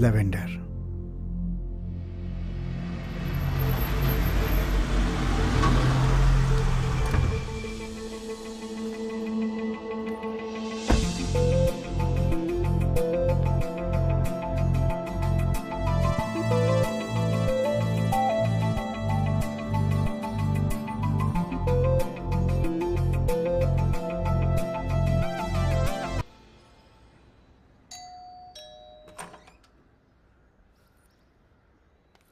Lavender.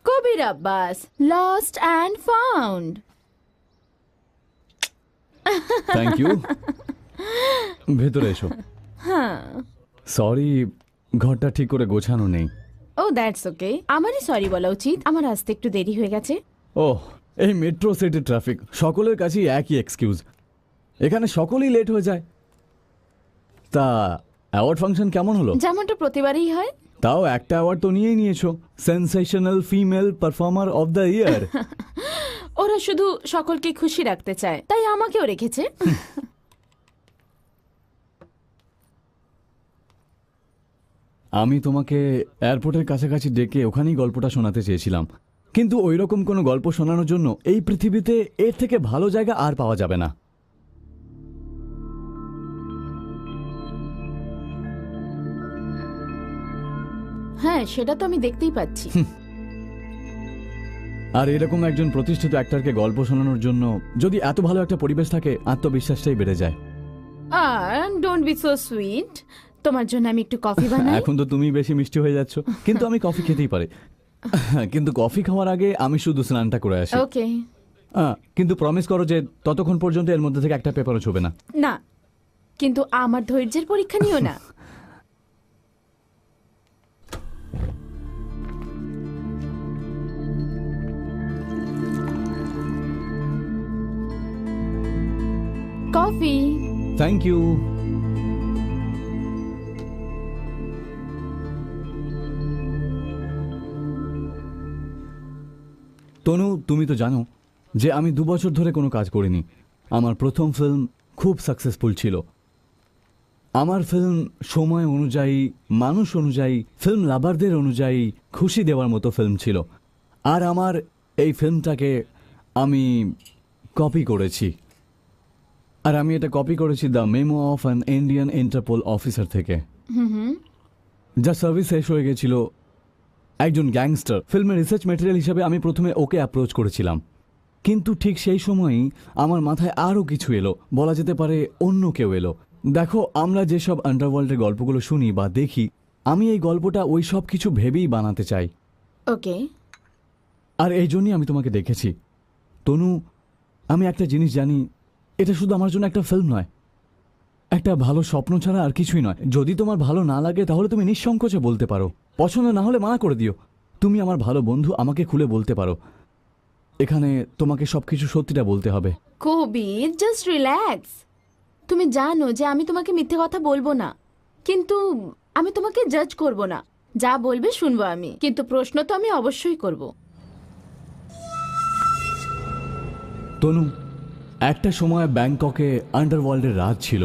Kabir Abbas, lost and found. Thank you. ভেতরে এসো। Sorry, ঘরটা ঠিক করে গোছানো নেই। ও দ্যাটস ওকে, আমারই সরি বলা উচিত, আমার আসতে একটু দেরি হয়ে গেছে। ওহ, এই মেট্রো সিটির ট্রাফিক, সকলের কাছেই একই এক্সকিউজ। এখানে সকলেই লেট হয়ে যায়। তা অ্যাওয়ার্ড ফাংশন কেমন হলো? যেমনটা প্রতিবারই হয়। তাও একটা অ্যাওয়ার্ড তো নিয়েই নিয়েছো, sensational female performer of the year. ওরা শুধু সকলকে খুশি রাখতে চায়, তাই আমাকেও রেখেছে। আমি তোমাকে এয়ারপোর্টের কাছাকাছি ডেকে ওখানেই গল্পটা শোনাতে চেয়েছিলাম, কিন্তু ওইরকম কোনো গল্প শোনানোর জন্য এই পৃথিবীতে এর থেকে ভালো জায়গা আর পাওয়া যাবে না। হ্যাঁ, সেটা তো আমি দেখতেই পাচ্ছি। আর এরকম একজন প্রতিষ্ঠিত অ্যাক্টরকে গল্প শোনানোর জন্য যদি এত ভালো একটা পরিবেশ থাকে, আত্মবিশ্বাসটাই বেড়ে যায়। আর ডোন্ট বি সো সুইট, তোমার জন্য আমি একটু কফি বানাই। এখন তো তুমি বেশি মিষ্টি হয়ে যাচ্ছ, কিন্তু আমি কফি খেতেই পারি। কিন্তু কফি খাওয়ার আগে আমি শুধু স্নানটা করে আসি। ওকে। কিন্তু প্রমিস করো যে ততক্ষণ পর্যন্ত এর মধ্যে থেকে একটা পেপারও ছুবে না। না, কিন্তু আমার ধৈর্যের পরীক্ষা নিও না। কফি। Thank you. তনু, তুমি তো জানো যে আমি 2 বছর ধরে কোনো কাজ করিনি। আমার প্রথম ফিল্ম খুব সাকসেসফুল ছিল। আমার ফিল্ম সময় অনুযায়ী, মানুষ অনুযায়ী, ফিল্ম লাভারদের অনুযায়ী খুশি দেওয়ার মতো ফিল্ম ছিল। আর আমার এই ফিল্মটাকে আমি কপি করেছি। আর আমি এটা কপি করেছি the memo of an Indian Interpol officer থেকে, যা সার্ভিস শেষ হয়ে গেছিল। একজন গ্যাংস্টার ফিল্মের রিসার্চ ম্যাটেরিয়াল হিসাবে আমি প্রথমে ওকে অ্যাপ্রোচ করেছিলাম, কিন্তু ঠিক সেই সময়ই আমার মাথায় আরও কিছু এলো, বলা যেতে পারে অন্য কেউ এলো। দেখো, আমরা যেসব আন্ডারওয়ার্ল্ডের গল্পগুলো শুনি বা দেখি, আমি এই গল্পটা ওই সব কিছু ভেবেই বানাতে চাই। ওকে। আর এই জন্যই আমি তোমাকে দেখেছি। তনু, আমি একটা জিনিস জানি, এটা শুধু আমার জন্য একটা ফিল্ম নয়, একটা ভালো স্বপ্ন ছাড়া আর কিছুই নয়। যদি তোমার ভালো না লাগে তাহলে তুমি নিঃসংকোচে বলতে পারো, পছন্দ না হলে মানা করে দিও। তুমি আমার ভালো বন্ধু, আমাকে খুলে বলতে পারো। এখানে তোমাকে সবকিছু সত্যিটা বলতে হবে। কবির, জাস্ট রিল্যাক্স। তুমি জানো যে আমি তোমাকে মিথ্যে কথা বলবো না, কিন্তু আমি তোমাকে জাজ করব না। যা বলবে শুনবো আমি, কিন্তু প্রশ্ন তো আমি অবশ্যই করব। তনু, একটা সময় ব্যাংককে আন্ডারওয়ার্ল্ডের রাজ ছিল।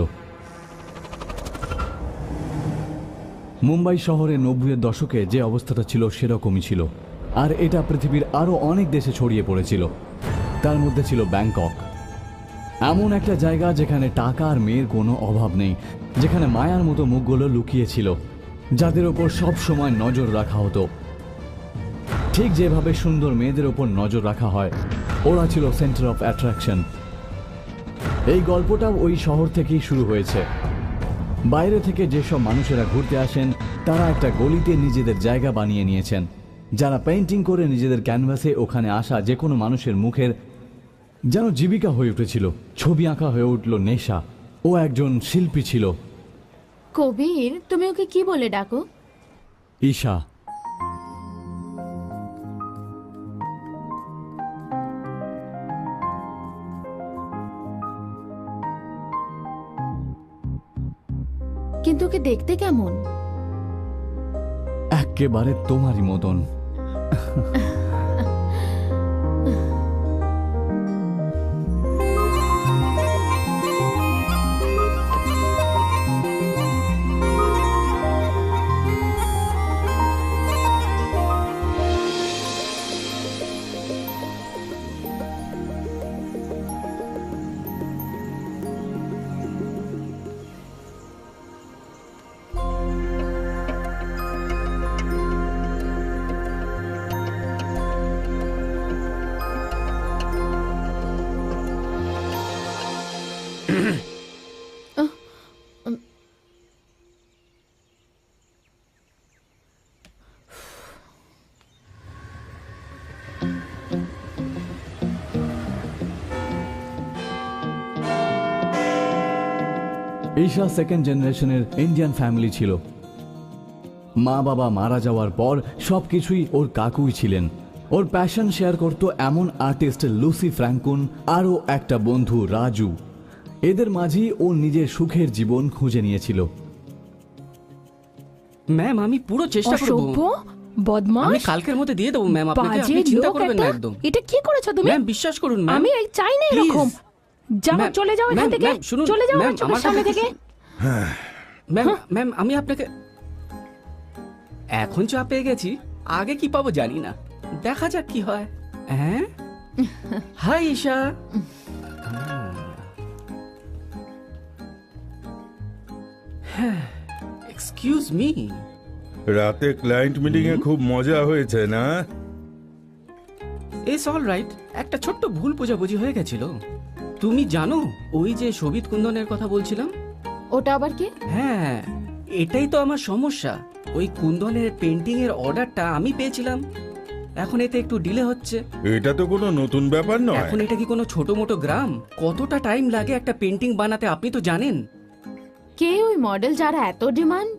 মুম্বাই শহরে 90-এর দশকে যে অবস্থাটা ছিল সেরকমই ছিল। আর এটা পৃথিবীর আরও অনেক দেশে ছড়িয়ে পড়েছিল। তার মধ্যে ছিল ব্যাংকক, এমন একটা জায়গা যেখানে টাকা আর মেয়ের কোনো অভাব নেই, যেখানে মায়ার মতো মুখগুলো লুকিয়েছিল, যাদের ওপর সব সময় নজর রাখা হতো। ঠিক যেভাবে সুন্দর মেয়েদের ওপর নজর রাখা হয়, ওরা ছিল সেন্টার অফ অ্যাট্রাকশন। এই গল্পটাও ওই শহর থেকেই শুরু হয়েছে। বাইরে থেকে যেসব মানুষেরা ঘুরতে আসেন, তারা একটা গলিতে নিজেদের জায়গা বানিয়ে নিয়েছেন। যারা পেইন্টিং করে নিজেদের ক্যানভাসে ওখানে আসা যে কোনো মানুষের মুখের যেন জীবিকা হয়ে উঠেছিল, ছবি আঁকা হয়ে উঠল নেশা। ও একজন শিল্পী ছিল। কবির, তুমি ওকে কি বলে ডাকো? ঈশা। কিন্তু ওকে দেখতে কেমন? একেবারে তোমারই মতন। ঈশা সেকেন্ড জেনারেশনের ইন্ডিয়ান ফ্যামিলি ছিল। মা বাবা মারা যাওয়ার পর সবকিছুই ওর কাকুই ছিলেন। ওর প্যাশন শেয়ার করত এমন আর্টিস্ট লুসি ফ্র্যাঙ্কুন আরও একটা বন্ধু রাজু। এদের মাঝেই ও নিজের সুখের জীবন খুঁজে নিয়েছিল। ম্যাম আমি পুরো চেষ্টা করব। অসভ্য, বদমাশ, আমি কালকের মধ্যে দিয়ে দেবো ম্যাম আপনাকে, বাজে আপনি চিন্তা লোক করবেন না একটা। একদম। এটা কি করেছো তুমি? ম্যাম বিশ্বাস করুন ম্যাম। আমি এই চাই না Please. এরকম। যাও, ম্যাম, চলে যাও এখান ম্যাম, থেকে, ম্যাম, শুনুন, চলে যাও ম্যাম, আমার চোখের আমার সামনে কথা থেকে। ম্যাম ম্যাম আমি আপনাকে এখন চা পেয়ে গেছি, আগে কি পাবো জানি না, দেখা যাক কি হয়। হ্যাঁ হাই ঈশা। Excuse me. রাতে ক্লায়েন্ট মিটিং এ খুব মজা হয়েছে না? ইটস অল রাইট, একটা ছোট্ট ভুল বোঝাবুঝি হয়ে গেছিল। তুমি জানো ওই যে শোভিত কুন্দনের কথা বলছিলাম? ওটা আবার কি? হ্যাঁ এটাই তো আমার সমস্যা। ওই কুন্দনের পেন্টিং এর অর্ডারটা আমি পেয়েছিলাম, এখন এতে একটু ডিলে হচ্ছে। এটা তো কোনো নতুন ব্যাপার নয়। এখন এটা কি কোনো ছোট মোটো গ্রাম? কতটা টাইম লাগে একটা পেন্টিং বানাতে আপনি তো জানেন। কে ওই মডেল যার এত ডিমান্ড?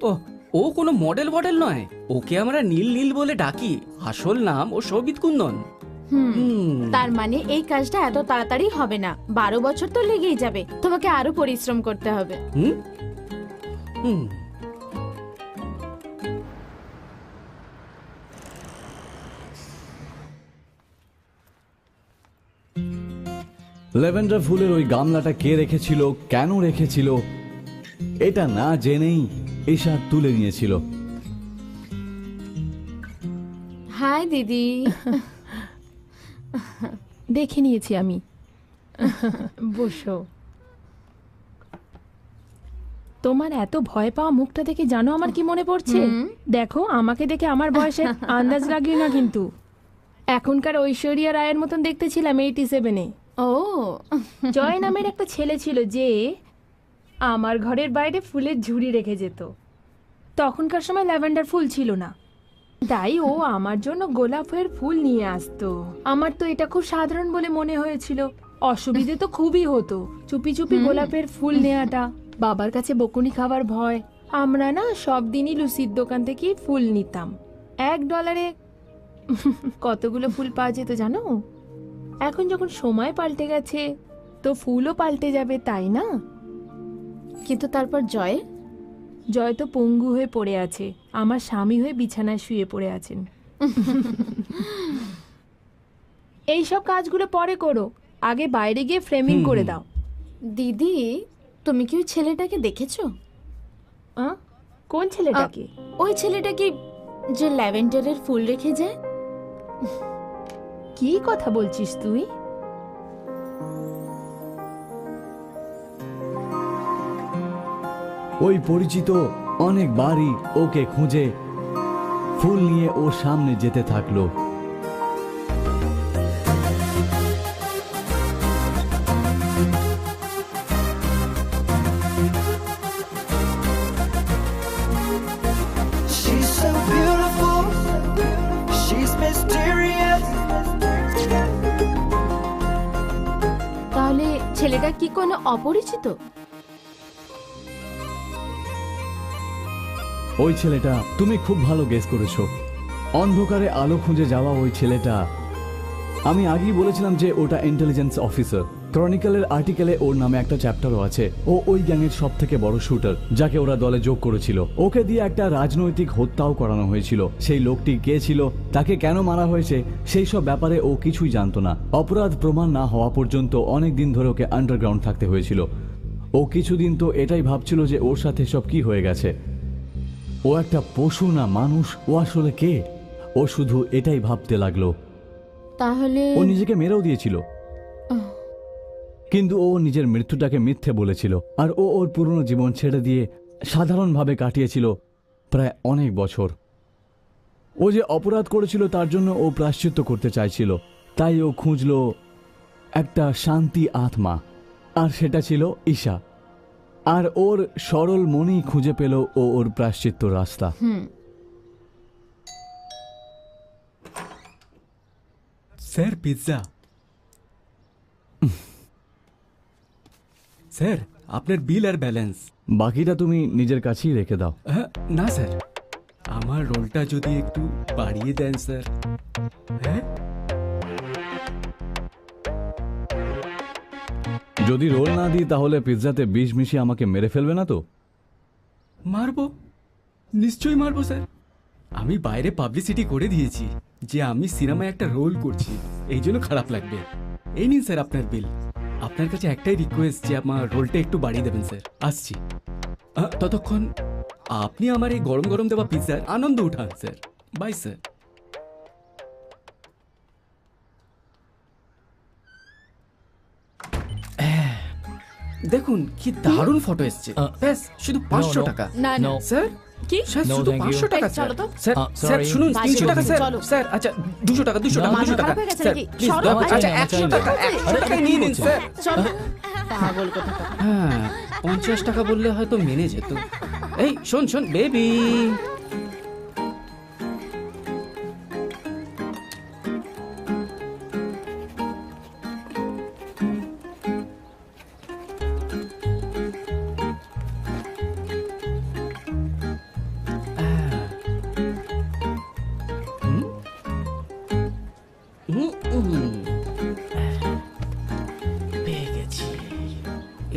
ও কোনো মডেল নয়, ওকে আমরা নীল নীল বলে ডাকি, আসল নাম ও শোভিত কুন্দন। তার মানে এই কাজটা এত তাড়াতাড়ি হবে না, 12 বছর তো লেগেই যাবে। তোমাকে আরো পরিশ্রম করতে হবে। হুম হুম ল্যাভেন্ডার ফুলের ওই গামলাটা কে রেখেছিল, কেন রেখেছিল, এটা না জেনেই ঈশা তুলে নিয়েছিল। হাই দিদি। দেখে নিয়েছি আমি। বসো। তোমার এত ভয় পাওয়া মুখটা দেখে জানো আমার কি মনে পড়ছে? দেখো আমাকে দেখে আমার বয়সের আন্দাজ লাগিও না কিন্তু। এখনকার ঐশ্বরিয়া রায়ের মতন দেখতে ছিলাম 87-এ। ও জয় নামের একটা ছেলে ছিল যে আমার ঘরের বাইরে ফুলের ঝুড়ি রেখে যেত। তখনকার সময় ল্যাভেন্ডার ফুল ছিল না, তাই ও আমার জন্য গোলাপের ফুল নিয়ে আসতো। আমার তো এটা খুব সাধারণ বলে মনে হয়েছিল, অসুবিধে তো খুবই হতো চুপি চুপি গোলাপের ফুল নেওয়াটা। বাবার কাছে বকুনি খাবার ভয়। আমরা না সব দিনই লুসির দোকান থেকে ফুল নিতাম। $1 কতগুলো ফুল পাওয়া যেত জানো? এখন যখন সময় পাল্টে গেছে তো ফুলও পাল্টে যাবে, তাই না? কিন্তু তারপর জয়? জয় তো পঙ্গু হয়ে পড়ে আছে, আমার স্বামী হয়ে বিছানায় শুয়ে পড়ে আছেন। এই সব কাজগুলো পরে করো, আগে বাইরে গিয়ে ফ্রেমিং করে দাও। দিদি তুমি কি ওই ছেলেটাকে দেখেছো? কোন ছেলেটাকে? ওই ছেলেটাকে যে ল্যাভেন্ডারের ফুল রেখে যায়। কি কথা বলছিস তুই? ওই পরিচিত অনেকবারই ওকে খুঁজে ফুল নিয়ে ওর সামনে যেতে থাকলো। She's so beautiful, she's mysterious. তাহলে ছেলেটা কি কোনো অপরিচিত? ওই ছেলেটা, তুমি খুব ভালো গেস করেছো। অন্ধকারে আলো খুঁজে যাওয়া ওই ছেলেটা, আমি আগেই বলেছিলাম যে ওটা ইন্টেলিজেন্স অফিসার। ক্রনিকলের আর্টিকেলে ওর নামে একটা চ্যাপ্টারও আছে। ও ওই গ্যাংয়ের সব থেকে বড় শুটার, যাকে ওরা দলে যোগ করেছিল। ওকে দিয়ে একটা রাজনৈতিক হত্যাও করানো হয়েছিল। সেই লোকটি কে ছিল, তাকে কেন মারা হয়েছে, সেই সব ব্যাপারে ও কিছুই জানতো না। অপরাধ প্রমাণ না হওয়া পর্যন্ত অনেক দিন ধরে ওকে আন্ডারগ্রাউন্ড থাকতে হয়েছিল। ও কিছুদিন তো এটাই ভাবছিল যে ওর সাথে সব কি হয়ে গেছে। ও একটা পশু না মানুষ, ও আসলে কে? ও শুধু এটাই ভাবতে লাগলো। তাহলে ও নিজেকে মেরেও দিয়েছিল, কিন্তু ও নিজের মৃত্যুটাকে মিথ্যে বলেছিল। আর ও ওর পুরনো জীবন ছেড়ে দিয়ে সাধারণভাবে কাটিয়েছিল প্রায় অনেক বছর। ও যে অপরাধ করেছিল তার জন্য ও প্রায়শ্চিত্ত করতে চাইছিল। তাই ও খুঁজল একটা শান্তি আত্মা, আর সেটা ছিল ঈশা। আর ওর সরল মনেই খুঁজে পেল ও ওর প্রায়শ্চিত্ত রাস্তা। Sir pizza. স্যার আপনার বিল আর ব্যালেন্স। বাকিটা তুমি নিজের কাছেই রেখে দাও। না স্যার, আমার রোলটা যদি একটু বাড়িয়ে দেন স্যার। হ্যাঁ, যদি রোল না দিই তাহলে পিৎজাতে বিষ মিশিয়ে আমাকে মেরে ফেলবে না তো? মারবো, নিশ্চয়ই মারবো স্যার। আমি বাইরে পাবলিসিটি করে দিয়েছি যে আমি সিনেমায় একটা রোল করছি, এই জন্য খারাপ লাগবে। এই নিন স্যার আপনার বিল। আপনার কাছে একটাই রিকোয়েস্ট যে আমার রোলটা একটু বাড়িয়ে দেবেন স্যার। আসছি। ততক্ষণ আপনি আমার এই গরম গরম দেওয়া পিৎজার আনন্দ উঠান স্যার। By sir. দেখুন কি দারুণ ফটো এসছে। ব্যাস শুধু 500 টাকা। না না স্যার কি স্যার No, শুধু thank you. 500 টাকা এই, স্যার। চলো তো। Sir sir sorry. শুনুন, বাজে 300 টাকা কথা, স্যার। চলো। স্যার আচ্ছা 200 টাকা 200 টাকা মাথা 200 টাকা খারাপ হয়ে গেছে স্যার নাকি? প্লিজ সরো, আচ্ছা আরে, 100 টাকা 100 টাকা নিয়ে নিন স্যার। চলো পাগল কোথাকার। হ্যাঁ 50 টাকা বললে হয়তো মেনে যেত। এই শোন শোন বেবি, পেয়ে গেছি।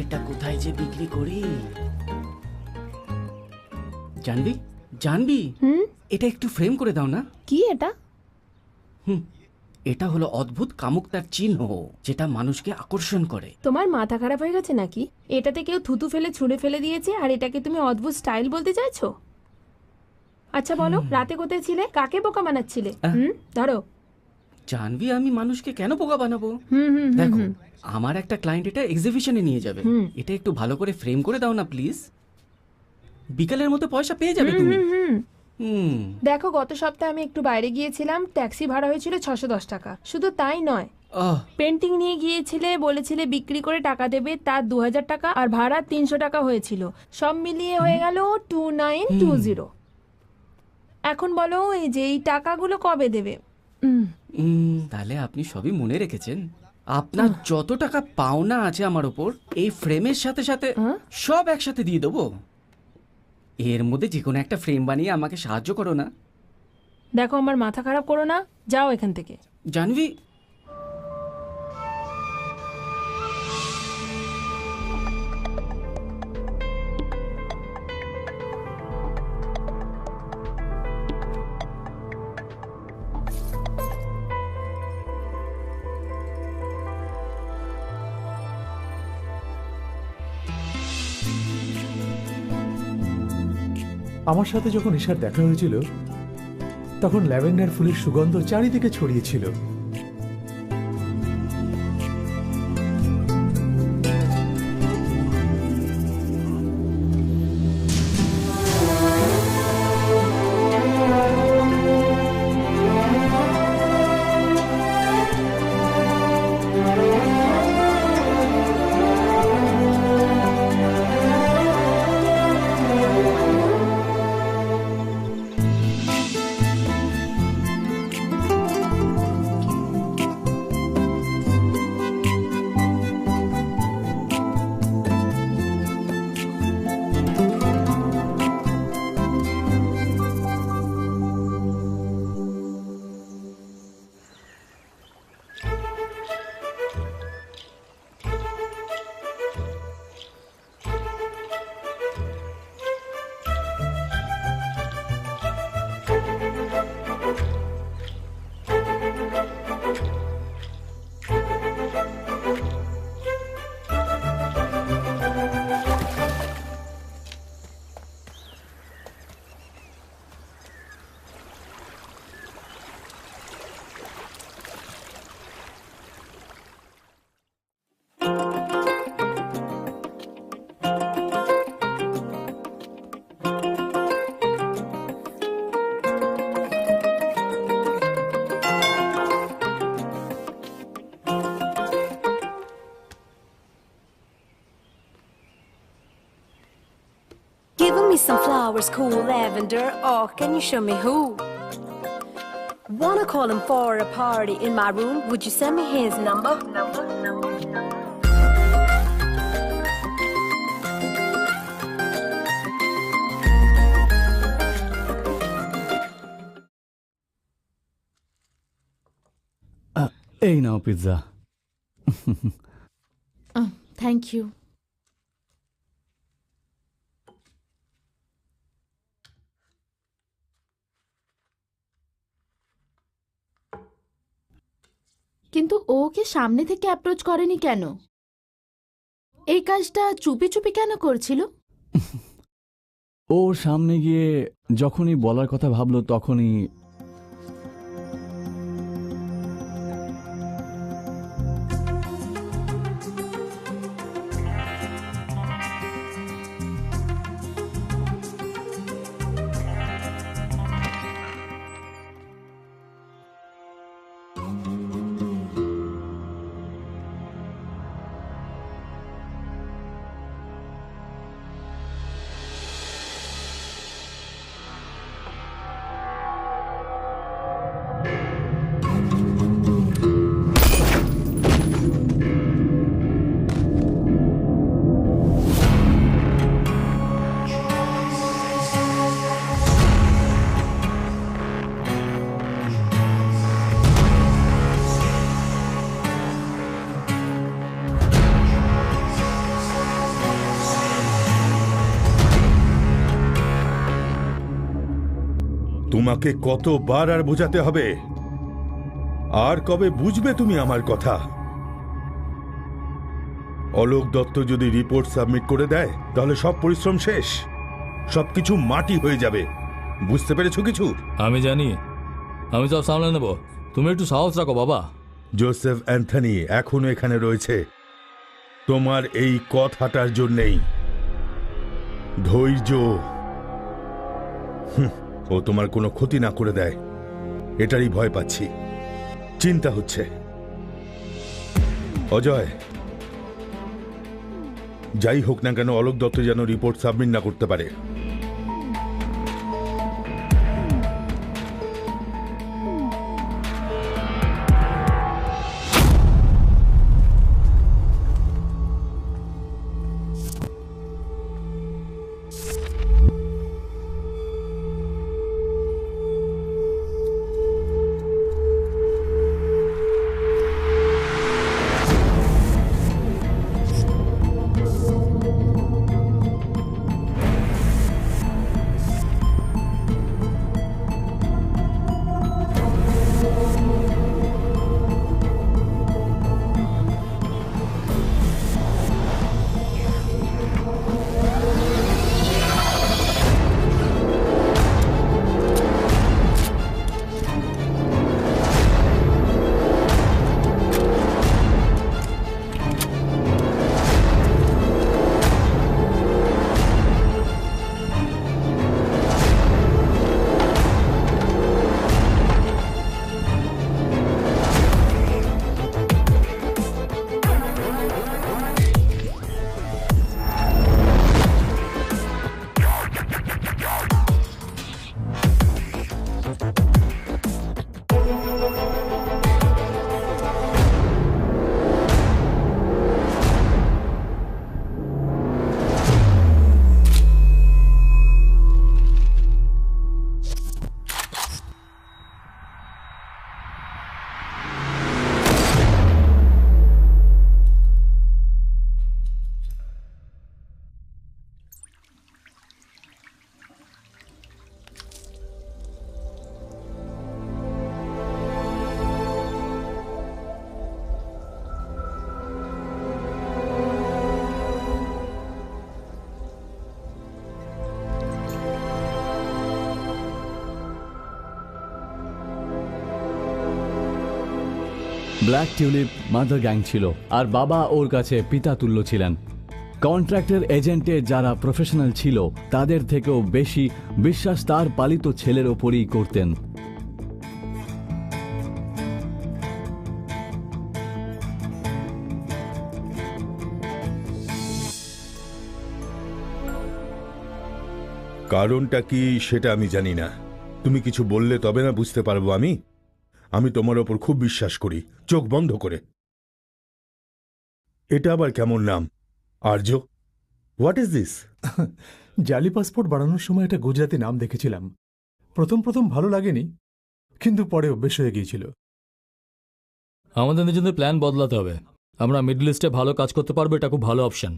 এটা কোথায় যে বিক্রি করি? জানবি জানবি, এটা একটু ফ্রেম করে দাও না। কি এটা? এটা হলো অদ্ভুত কামুকতার চিহ্ন, যেটা মানুষকে আকর্ষণ করে। তোমার মাথা খারাপ হয়ে গেছে নাকি? এটাতে কেউ থুতু ফেলে ছুঁড়ে ফেলে দিয়েছে, আর এটাকে তুমি অদ্ভুত স্টাইল বলতে চাইছো? আচ্ছা বলো, রাতে কোথায় ছিলে? কাকে বোকা বানাচ্ছিলে? ধরো। জানবি আমি মানুষকে কেন বোকা বানাবো? হুম হুম হুম, দেখো হুম। আমার একটা ক্লায়েন্ট এটা এক্সিবিশনে নিয়ে যাবে। এটা একটু ভালো করে ফ্রেম করে দাও না প্লিজ। বিকালের মতো পয়সা পেয়ে যাবে তুমি। হুম দেখো, গত সপ্তাহে আমি একটু বাইরে গিয়েছিলাম, ট্যাক্সি ভাড়া হয়েছিল 610 টাকা। শুধু তাই নয়, আহ, পেন্টিং নিয়ে গিয়েছিলে, বলেছিলে বিক্রি করে টাকা দেবে, তার 2000 টাকা আর ভাড়া 300 টাকা হয়েছিল। সব মিলিয়ে হয়ে গেল 2920। এখন বলো এই যে এই টাকাগুলো কবে দেবে? তাহলে আপনি সবই মনে রেখেছেন। আপনার যত টাকা পাওনা আছে আমার ওপর, এই ফ্রেমের সাথে সাথে সব একসাথে দিয়ে দেবো। এর মধ্যে যে কোনো একটা ফ্রেম বানিয়ে আমাকে সাহায্য করো না। দেখো আমার মাথা খারাপ করো না, যাও এখান থেকে। জানবি আমার সাথে যখন ঈশার দেখা হয়েছিল তখন ল্যাভেন্ডার ফুলের সুগন্ধ চারিদিকে ছড়িয়েছিল। Giving me some flowers, cool lavender. Oh, can you show me who? Wanna call him for a party in my room? Would you send me his number? এই নাও পিৎজা। Thank you. কিন্তু ও ওকে সামনে থেকে approach করেনি কেন? এই কাজটা চুপি চুপি কেন করছিল? ও সামনে গিয়ে যখনই বলার কথা ভাবলো তখনই তোমাকে কতবার আর বোঝাতে হবে? আর কবে বুঝবে তুমি আমার কথা? অলোক দত্ত যদি রিপোর্ট সাবমিট করে দেয় তাহলে সব পরিশ্রম শেষ, সবকিছু মাটি হয়ে যাবে। বুঝতে পেরেছো কিছু? আমি জানি, আমি সব সামলে নেব, তুমি একটু সাহস রাখো বাবা। জোসেফ অ্যান্থনি এখনো এখানে রয়েছে তোমার এই কথাটার জন্যেই। ধৈর্য। ও তোমার কোনো ক্ষতি না করে দেয় এটারই ভয় পাচ্ছি, চিন্তা হচ্ছে। অজয়, যাই হোক না কেন অলোক দত্ত যেন রিপোর্ট সাবমিট না করতে পারে। ব্ল্যাক টিউলিপ মাদার গ্যাং ছিল, আর বাবা ওর কাছে পিতা তুল্য ছিলেন। কন্ট্রাক্টর এজেন্টে যারা প্রফেশনাল ছিল তাদের থেকেও বেশি বিশ্বাস তার পালিত ছেলের ওপরই করতেন। কারণটা কি সেটা আমি জানি না, তুমি কিছু বললে তবে না বুঝতে পারবো। আমি তোমার ওপর খুব বিশ্বাস করি, চোখ বন্ধ করে। এটা আবার কেমন নাম, আর্য? What is this? জালি পাসপোর্ট বানানোর সময় একটা গুজরাতি নাম দেখেছিলাম। প্রথম প্রথম ভালো লাগেনি, কিন্তু পরে অভ্যেস হয়ে গিয়েছিল। আমাদের নিজেদের প্ল্যান বদলাতে হবে। আমরা মিডল ইস্টে ভালো কাজ করতে পারবো, এটা খুব ভালো অপশন।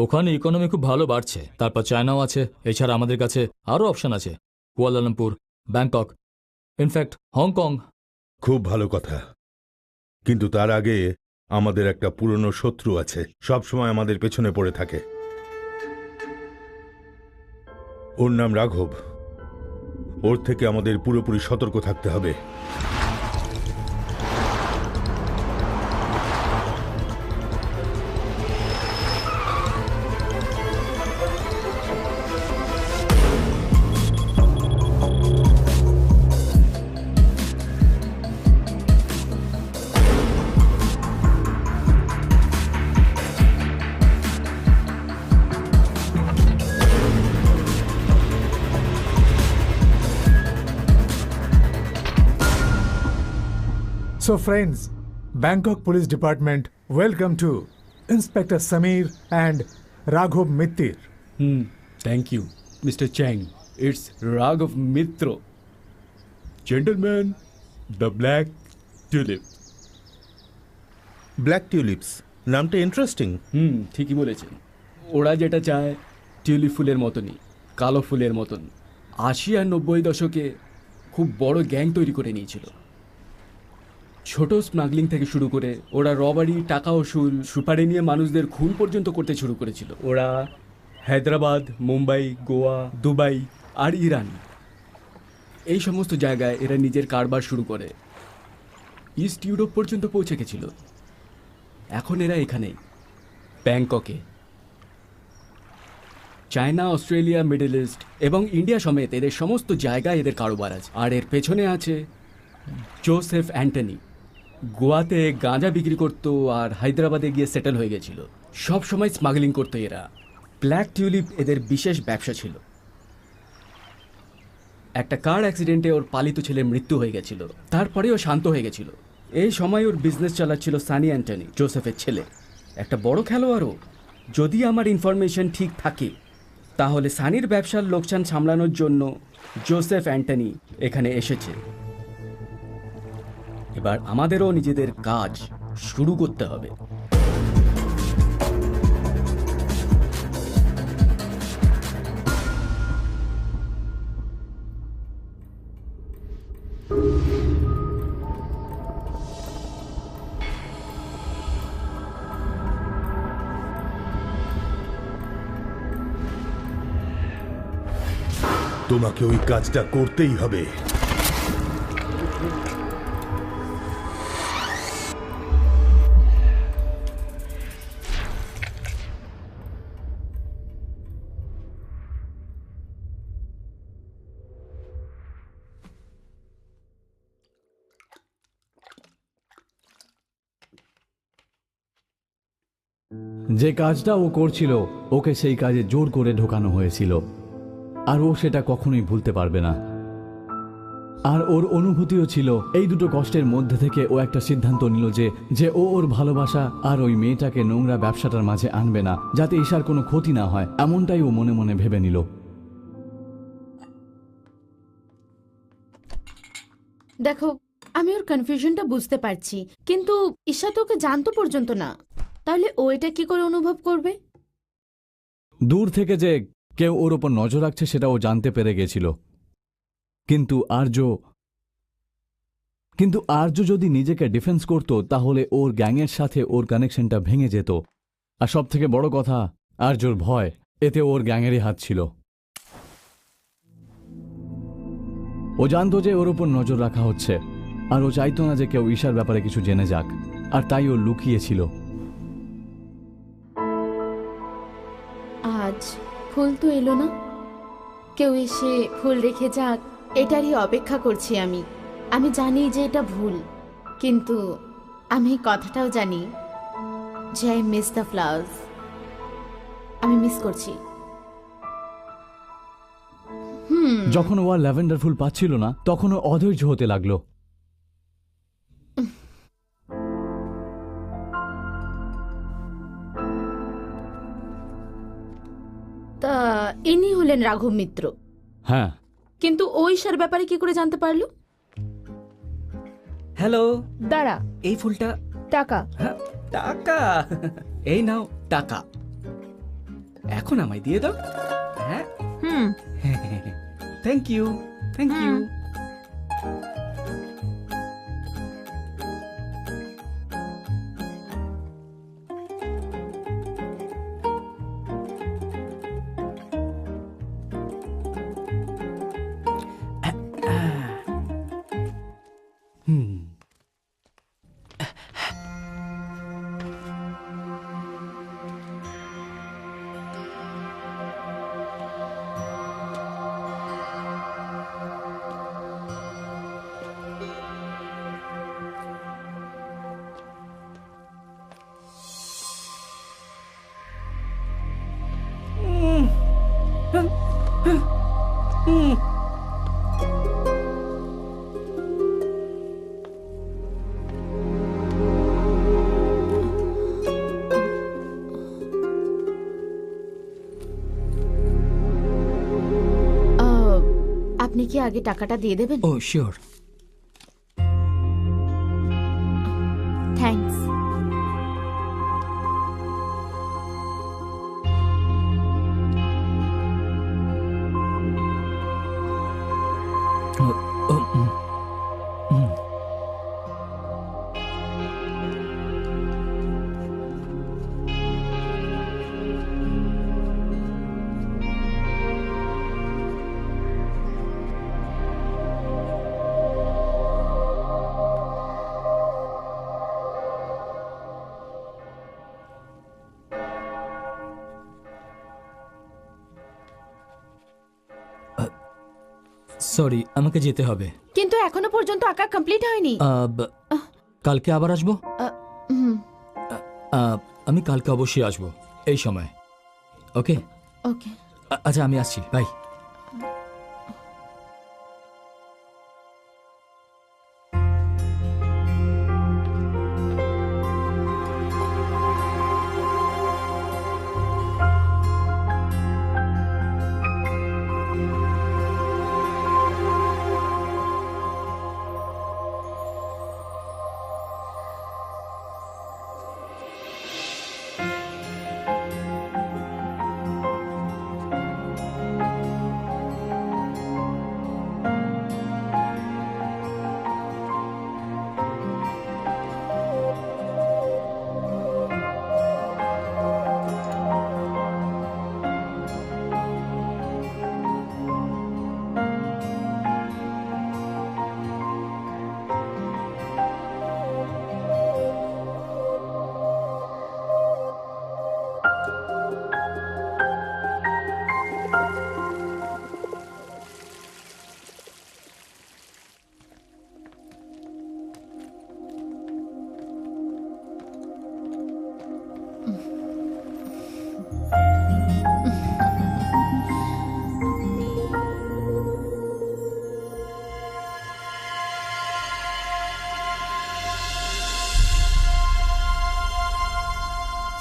ওখানে ইকোনমি খুব ভালো বাড়ছে, তারপর চায়নাও আছে। এছাড়া আমাদের কাছে আরও অপশন আছে, কুয়ালালামপুর, ব্যাংকক, ইনফ্যাক্ট হংকং। খুব ভালো কথা, কিন্তু তার আগে আমাদের একটা পুরনো শত্রু আছে, সব সময় আমাদের পেছনে পড়ে থাকে। ওর নাম রাঘব। ওর থেকে আমাদের পুরোপুরি সতর্ক থাকতে হবে। So friends, Bangkok Police Department, welcome to Inspector Samir and Raghav Mittir. Thank you mister Chang, it's রাঘব Mitra. Gentleman, the black tulip. Black tulips নামটা ইন্টারেস্টিং। ঠিকই বলেছেন। ওরা যেটা চায় টিউলিপ ফুলের মতনই, কালো ফুলের মতন। 80 আর 90 দশকে খুব বড় গ্যাং তৈরি করে নিয়েছিল। ছোট স্মাগলিং থেকে শুরু করে ওরা রবারি, টাকা ওসুল, সুপারি নিয়ে মানুষদের খুন পর্যন্ত করতে শুরু করেছিল। ওরা হায়দ্রাবাদ, মুম্বাই, গোয়া, দুবাই আর ইরান, এই সমস্ত জায়গায় এরা নিজের কারবার শুরু করে ইস্ট ইউরোপ পর্যন্ত পৌঁছে গেছিল। এখন এরা এখানেই ব্যাংককে, চায়না, অস্ট্রেলিয়া, মিডল ইস্ট এবং ইন্ডিয়া সমেত এদের সমস্ত জায়গায় এদের কারোবার আছে। আর এর পেছনে আছে জোসেফ অ্যান্টনি। গোয়াতে গাঁজা বিক্রি করতো আর হায়দ্রাবাদে গিয়ে সেটেল হয়ে গেছিল। সব সময় স্মাগলিং করতো এরা। ব্ল্যাক টিউলিপ এদের বিশেষ ব্যবসা ছিল। একটা কার অ্যাক্সিডেন্টে ওর পালিত ছেলের মৃত্যু হয়ে গেছিল, তারপরে ও শান্ত হয়ে গেছিল। এই সময় ওর বিজনেস চালাচ্ছিল সানি অ্যান্টনি, জোসেফের ছেলে, একটা বড় খেলোয়াড়ও। যদি আমার ইনফরমেশন ঠিক থাকে তাহলে সানির ব্যবসার লোকসান সামলানোর জন্য জোসেফ অ্যান্টনি এখানে এসেছে। এবার আমাদেরও নিজেদের কাজ শুরু করতে হবে। তোমাকে ওই কাজটা করতেই হবে। যে কাজটা ও করছিল, ওকে সেই কাজে জোর করে ঢোকানো হয়েছিল, আর ও সেটা কখনোই ভুলতে পারবে না। আর ওর অনুভূতিও ছিল, এই দুটো কষ্টের মধ্যে থেকে ও একটা সিদ্ধান্ত নিল যে ও ওর ভালোবাসা আর ওই মেয়েটাকে নোংরা ব্যবসাটার মাঝে আনবে না, যাতে ঈশার কোনো ক্ষতি না হয়, এমনটাই ও মনে মনে ভেবে নিল। দেখো, আমি ওর কনফিউশনটা বুঝতে পারছি, কিন্তু ঈশা তো ওকে জানতো পর্যন্ত না, তাহলে ও এটা কি করে অনুভব করবে? দূর থেকে যে কেউ ওর ওপর নজর রাখছে সেটা ও জানতে পেরে গেছিল। কিন্তু আর্য যদি নিজেকে ডিফেন্স করত, তাহলে ওর গ্যাংয়ের সাথে ওর কানেকশনটা ভেঙে যেত। আর সব থেকে বড় কথা, আর্যর ভয়, এতে ওর গ্যাংয়েরই হাত ছিল। ও জানতো যে ওর ওপর নজর রাখা হচ্ছে, আর ও চাইতো না যে কেউ ঈশার ব্যাপারে কিছু জেনে যাক, আর তাই ও লুকিয়েছিল। আজ ফুল তো এলো না, কেউ এসে ফুল রেখে যাক, এটারই অপেক্ষা করছি আমি। আমি জানি যে এটা ভুল, কিন্তু আমি কথাটাও জানি যে আই মিস দ্য ফ্লাওয়ার্স। আমি মিস করছি। যখন ও আর ল্যাভেন্ডার ফুল পাচ্ছিল না তখন ও অধৈর্য হতে লাগলো। তা ইনি হলেন রাঘব মিত্র, হ্যাঁ, কিন্তু ও ঈশার ব্যাপারে কি করে জানতে পারলো? হ্যালো, দাঁড়া, এই ফুলটা। টাকা। হ্যাঁ, টাকা। এই নাও টাকা, এখন আমায় দিয়ে দাও। হ্যাঁ, হুম। Thank you, thank you. আপনি কি আগে টাকাটা দিয়ে দেবেন? ও শিওর। থ্যাঙ্কস। সরি, আমাকে যেতে হবে। কিন্তু এখনো পর্যন্ত আঁকা কমপ্লিট হয়নি। কালকে আবার আসবো। হুম, আমি কালকে অবশ্যই আসবো এই সময়। ওকে ওকে। আচ্ছা, আমি আসছি, বাই।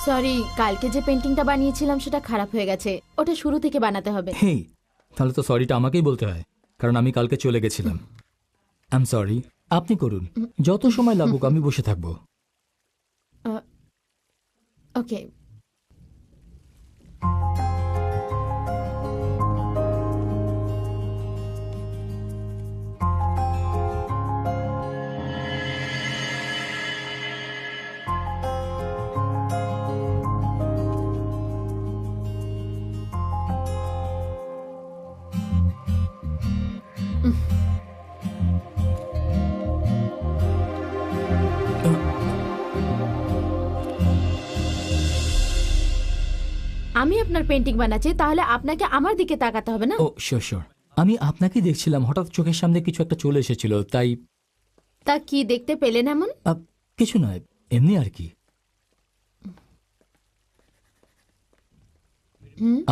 সরি, কালকে যে পেন্টিংটা বানিয়েছিলাম সেটা খারাপ হয়ে গেছে, ওটা শুরু থেকে বানাতে হবে। হেই, তাহলে তো সরিটা আমাকেই বলতে হয়, কারণ আমি কালকে চলে গেছিলাম। আই এম সরি, আপনি করুন, যত সময় লাগুক আমি বসে থাকবো। ওকে। আমি আপনার পেন্টিং বানাচ্ছি, তাহলে আপনাকে আমার দিকে তাকাতে হবে না? ও শিওর শিওর, আমি আপনাকেই দেখছিলাম, হঠাৎ চোখের সামনে কিছু একটা চলে এসেছিল, তাই। তা কি দেখতে পেলেন এমন? কিছু নয়, এমনি আর কি।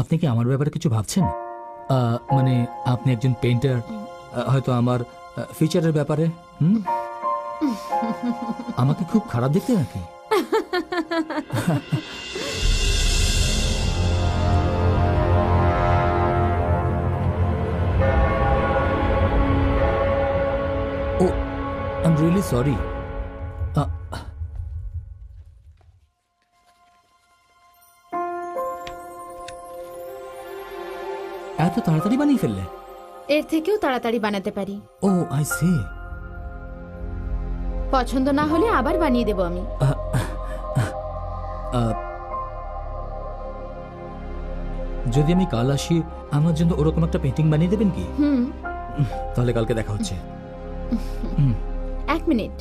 আপনি কি আমার ব্যাপারে কিছু ভাবছেন? মানে আপনি একজন পেইন্টার, হয়তো আমার ফিচারের ব্যাপারে আমাকে খুব খারাপ দেখতে নাকি? ও আই এম রিয়েলি সরি। এত তাড়াতাড়ি বানিয়ে ফেললে? এর থেকেও তাড়াতাড়ি বানাতে পারি। ও আই সি। পছন্দ না হলে আবার বানিয়ে দেব আমি। যদি আমি কাল আসি, আমার জন্য ওরকম একটা পেন্টিং বানিয়ে দেবেন কি? তাহলে কালকে দেখা হচ্ছে। 1 মিনিট।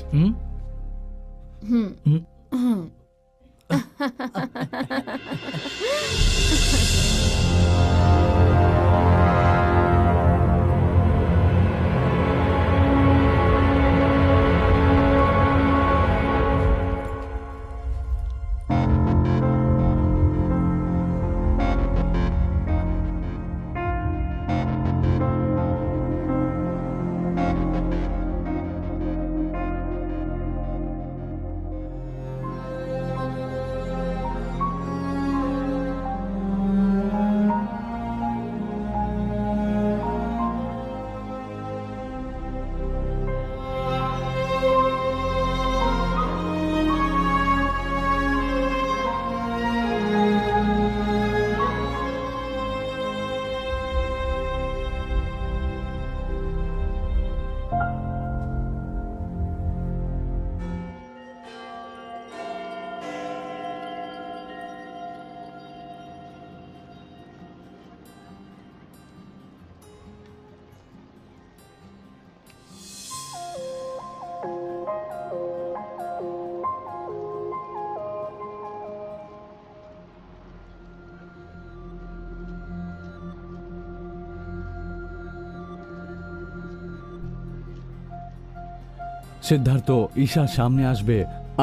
সিদ্ধার্থ ঈশার সামনে আসবে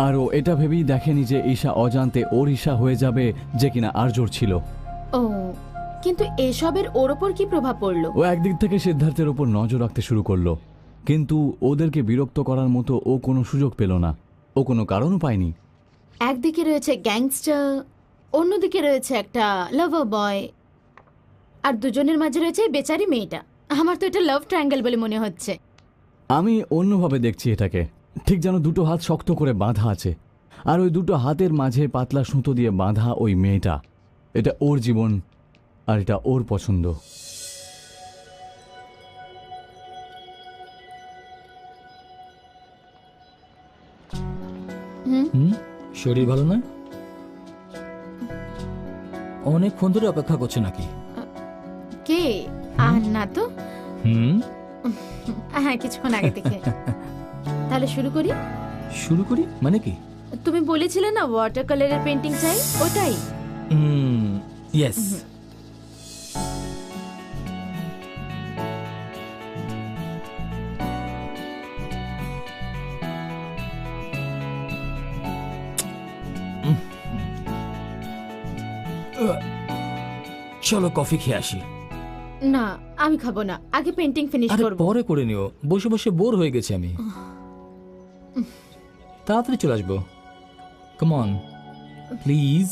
আর ও এটা ভেবেই দেখেনি যে ঈশা অজান্তে ওর ঈশা হয়ে যাবে, যে কিনা আর্যর ছিল। ও, কিন্তু এসবের ওর ওপর কি প্রভাব পড়লো? ও একদিক থেকে সিদ্ধার্থের ওপর নজর রাখতে শুরু করলো, কিন্তু ওদেরকে বিরক্ত করার মতো ও কোনো সুযোগ পেল না, ও কোনো কারণও পায়নি। একদিকে রয়েছে গ্যাংস্টার, অন্যদিকে রয়েছে একটা লাভার বয়, আর দুজনের মাঝে রয়েছে বেচারি মেয়েটা। আমার তো এটা লাভ ট্রায়াঙ্গেল বলে মনে হচ্ছে। আমি অন্যভাবে দেখছি এটাকে, ঠিক যেন দুটো হাত শক্ত করে বাঁধা আছে, আর ওই দুটো হাতের মাঝে পাতলা সুতো দিয়ে বাঁধা ওই মেয়েটা। এটা ওর জীবন আর এটা ওর পছন্দ। শরীর ভালো নয়? অনেকক্ষণ ধরে অপেক্ষা করছে নাকি? কে? আর না তো। হ্যাঁ, কিছুক্ষণ আগে থেকে। তাহলে শুরু করি? শুরু করি মানে কি? তুমি বলেছিলে না ওয়াটার কালারের পেন্টিং চাই, ওটাই। ইয়েস। চলো কফি খেয়ে আসি। না, আমি খাবো না, আগে পেন্টিং ফিনিশ করব। পরে করে নিও, বসে বসে বোর হয়ে গেছি আমি। তাড়াতাড়ি চলে আসবো। Come on please.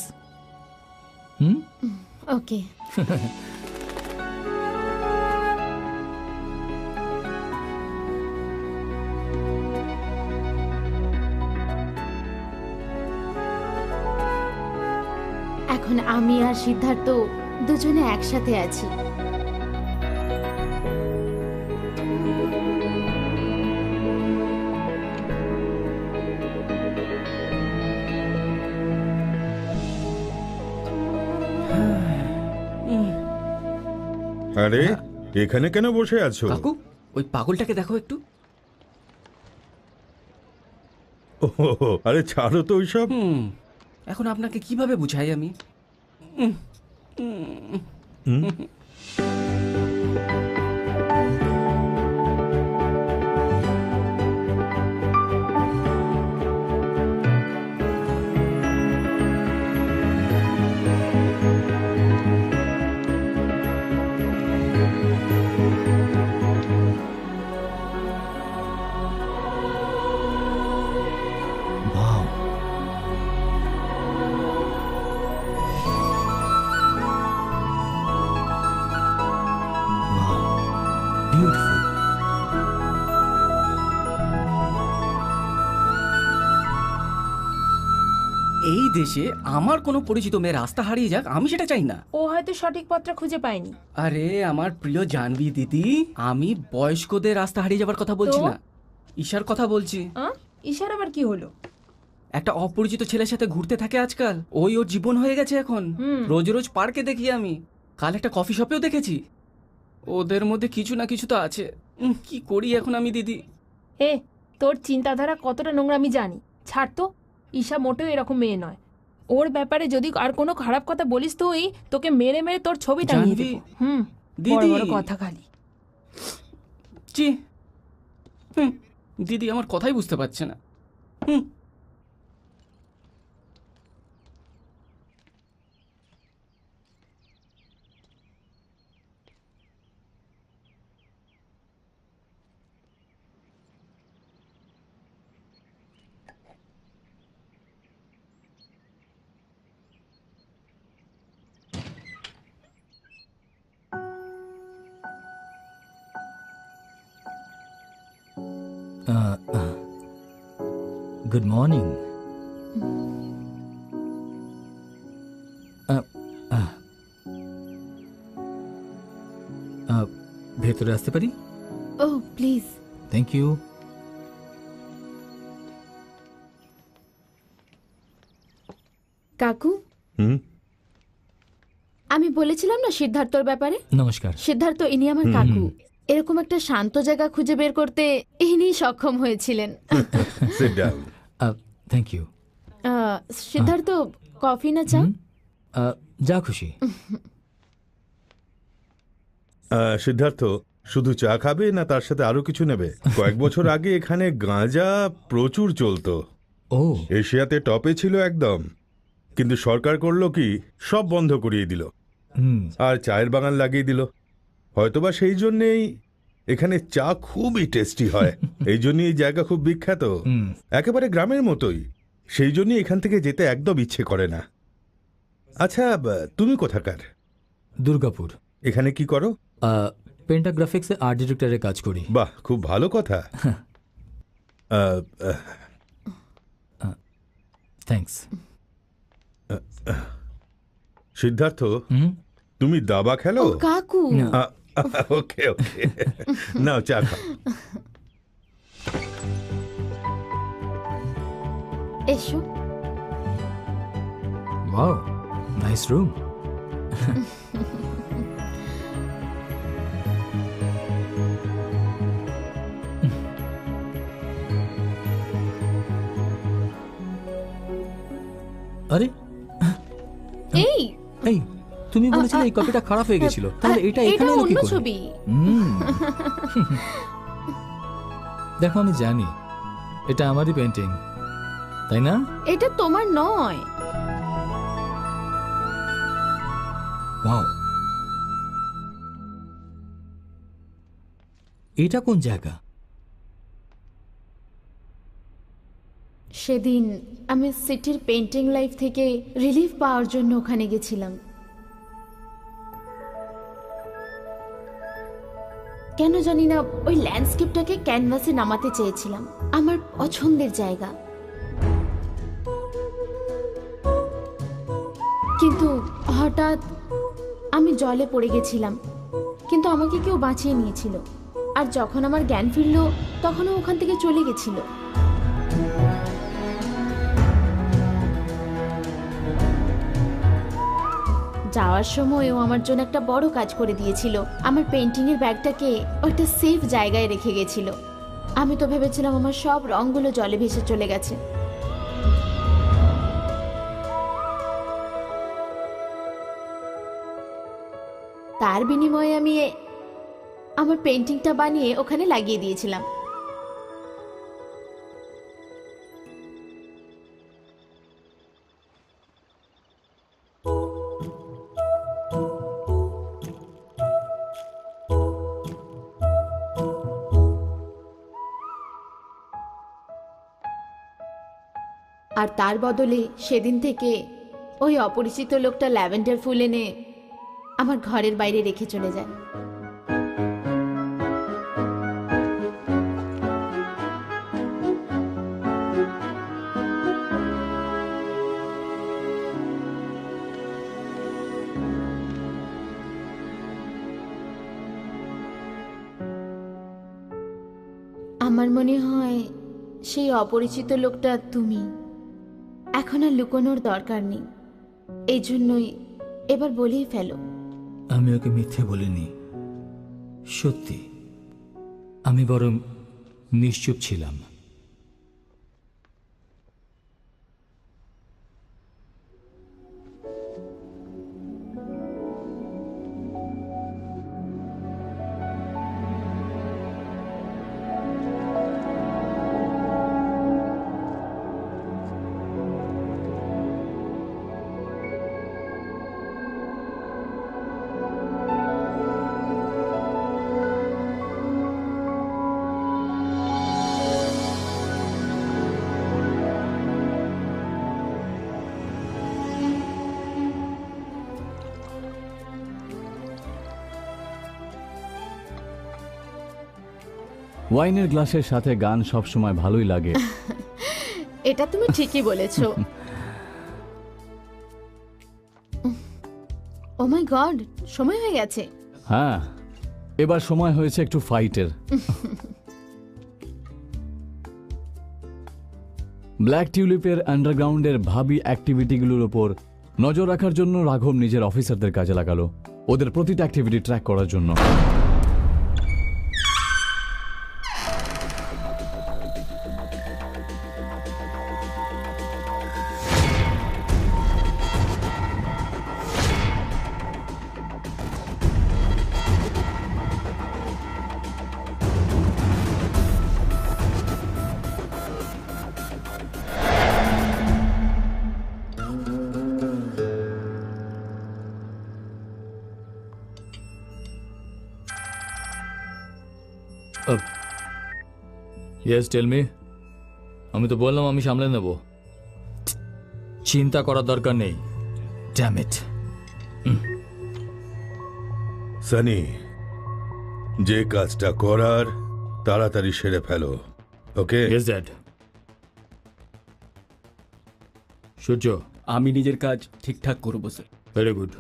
ওকে। এখন আমি আর সিদ্ধার্থ দুজনে একসাথে আছি। আরে এখানে কেন বসে আছো? কাকু, ওই পাগলটাকে দেখো একটু। আরে ছাড়ো তো ওইসব। এখন আপনাকে কিভাবে বুঝাই আমি? বিউটিফুল। এই দেশে আমার কোনো পরিচিত মেয়ে রাস্তা হারিয়ে যাক, আমি সেটা চাই না। ও হয়তো সঠিক পথটা খুঁজে পায়নি। আরে আমার প্রিয় জানবি দিদি, আমি বয়স্কদের রাস্তা হারিয়ে যাবার কথা বলছি তো? না, ঈশার কথা বলছি। ঈশার আবার কি হলো? একটা অপরিচিত ছেলের সাথে ঘুরতে থাকে আজকাল, ওই ওর জীবন হয়ে গেছে এখন। রোজ রোজ পার্কে দেখি আমি, কাল একটা কফি শপেও দেখেছি। ওদের মধ্যে কিছু না কিছু তো আছে। কি করি এখন আমি দিদি? এ তোর চিন্তাধারা কতটা নোংরা আমি জানি, ছাড় তো। ঈশা মোটেও এরকম মেয়ে নয়। ওর ব্যাপারে যদি আর কোনো খারাপ কথা বলিস তুই, তোকে মেরে মেরে তোর ছবি টাঙিয়ে জানবি, দেবো। বড় দিদি। বড় কথা খালি। জি, দিদি আমার কথাই বুঝতে পারছে না। Good morning. ভেতরে আসতে পারি? ও প্লিজ। Thank you. কাকু, আমি বলেছিলাম না সিদ্ধার্থর ব্যাপারে। নমস্কার। সিদ্ধার্থ, ইনি আমার কাকু। এরকম একটা শান্ত জায়গা খুঁজে বের করতে ইনি সক্ষম হয়েছিলেন। Thank you. সিদ্ধার্থ, কফি না চা? যা খুশি। সিদ্ধার্থ, শুধু চা খাবে না তার সাথে আরো কিছু নেবে? কয়েক বছর আগে এখানে গাঁজা প্রচুর চলতো। ও, এশিয়াতে টপে ছিল একদম, কিন্তু সরকার করলো কি, সব বন্ধ করিয়ে দিল আর চায়ের বাগান লাগিয়ে দিল। হয়তোবা সেই জন্যেই এখানে চা খুবই টেস্টি হয়। এই জন্যই এই জায়গা খুব বিখ্যাত, একেবারে গ্রামের মতোই। সেই জন্যই এখান থেকে যেতে একদম ইচ্ছে করে না। আচ্ছা, তুমি কোথাকার? দুর্গাপুর। এখানে কি করো? পেন্টাগ্রাফিক্সে আর্ট ডিরেক্টরে কাজ করি। বাহ, খুব ভালো কথা। থ্যাঙ্কস। সিদ্ধার্থ, তুমি দাবা খেলো? কাকু, ওকে ওকে, নাও চা খাও। এসো। Wow, nice room. আরে এই এই, তুমি বলেছিলে এই কপিটা খারাপ হয়ে গেছিল, তাহলে এটা এখানে এলো কি অন্য করে? ছবি। দেখো, আমি জানি এটা আমারই পেইন্টিং, তাই না? এটা তোমার নয়। ওয়াও, এটা কোন জায়গা? সেদিন আমি সিটির পেইন্টিং লাইফ থেকে রিলিফ পাওয়ার জন্য ওখানে গেছিলাম। কেন জানি না, ওই ল্যান্ডস্কেপটাকে ক্যানভাসে নামাতে চেয়েছিলাম। আমার পছন্দের জায়গা। কিন্তু হঠাৎ আমি জলে পড়ে গেছিলাম, কিন্তু আমাকে কেউ বাঁচিয়ে নিয়েছিল। আর যখন আমার জ্ঞান ফিরল, তখনও ওখান থেকে চলে গেছিল। যাওয়ার সময় ও আমার জন্য একটা বড় কাজ করে দিয়েছিল। আমার পেন্টিং এর ব্যাগটাকে একটা সেফ জায়গায় রেখে গেছিল। আমি তো ভেবেছিলাম আমার সব রঙগুলো জলে ভেসে চলে গেছে। তার বিনিময়ে আমি আমার পেন্টিংটা বানিয়ে ওখানে লাগিয়ে দিয়েছিলাম। আর তার বদলে সেদিন থেকে ওই অপরিচিত লোকটা ল্যাভেন্ডার ফুল এনে আমার ঘরের বাইরে রেখে চলে যায়। আমার মনে হয় সেই অপরিচিত লোকটা তুমি। এখন আর লুকোনোর দরকার নেই, এই জন্যই এবার বলেই ফেলো। আমি ওকে মিথ্যে বলিনি, সত্যি। আমি বরং নিশ্চুপ ছিলাম। ওয়াইনের গ্লাসের সাথে গান সবসময় ভালোই লাগে। এটা তুমি ঠিকই বলেছো। ও মাই গড, সময় হয়ে গেছে। হ্যাঁ, এবার সময় হয়েছে একটু ফাইটের। ব্ল্যাক টিউলিপের আন্ডারগ্রাউন্ডের ভাবি অ্যাক্টিভিটিগুলোর ওপর নজর রাখার জন্য রাঘব নিজের অফিসারদের কাজে লাগালো, ওদের প্রতিটা অ্যাক্টিভিটি ট্র্যাক করার জন্য। Yes, tell me. আমি তো বললাম আমি সামলে নেব, চিন্তা করার দরকার নেই। Damn it. সানি, যে কাজটা করার তাড়াতাড়ি সেরে ফেলো, ওকে? Yes dad. সূর্য, আমি নিজের কাজ ঠিকঠাক করবো স্যার। Very good.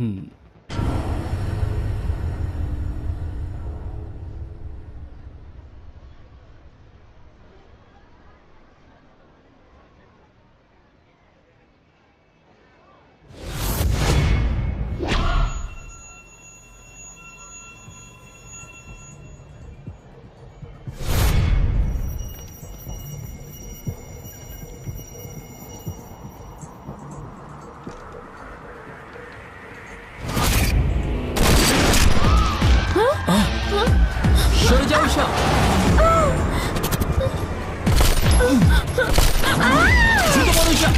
সরে যাও ঈশা। জুতো পরো ঈশা।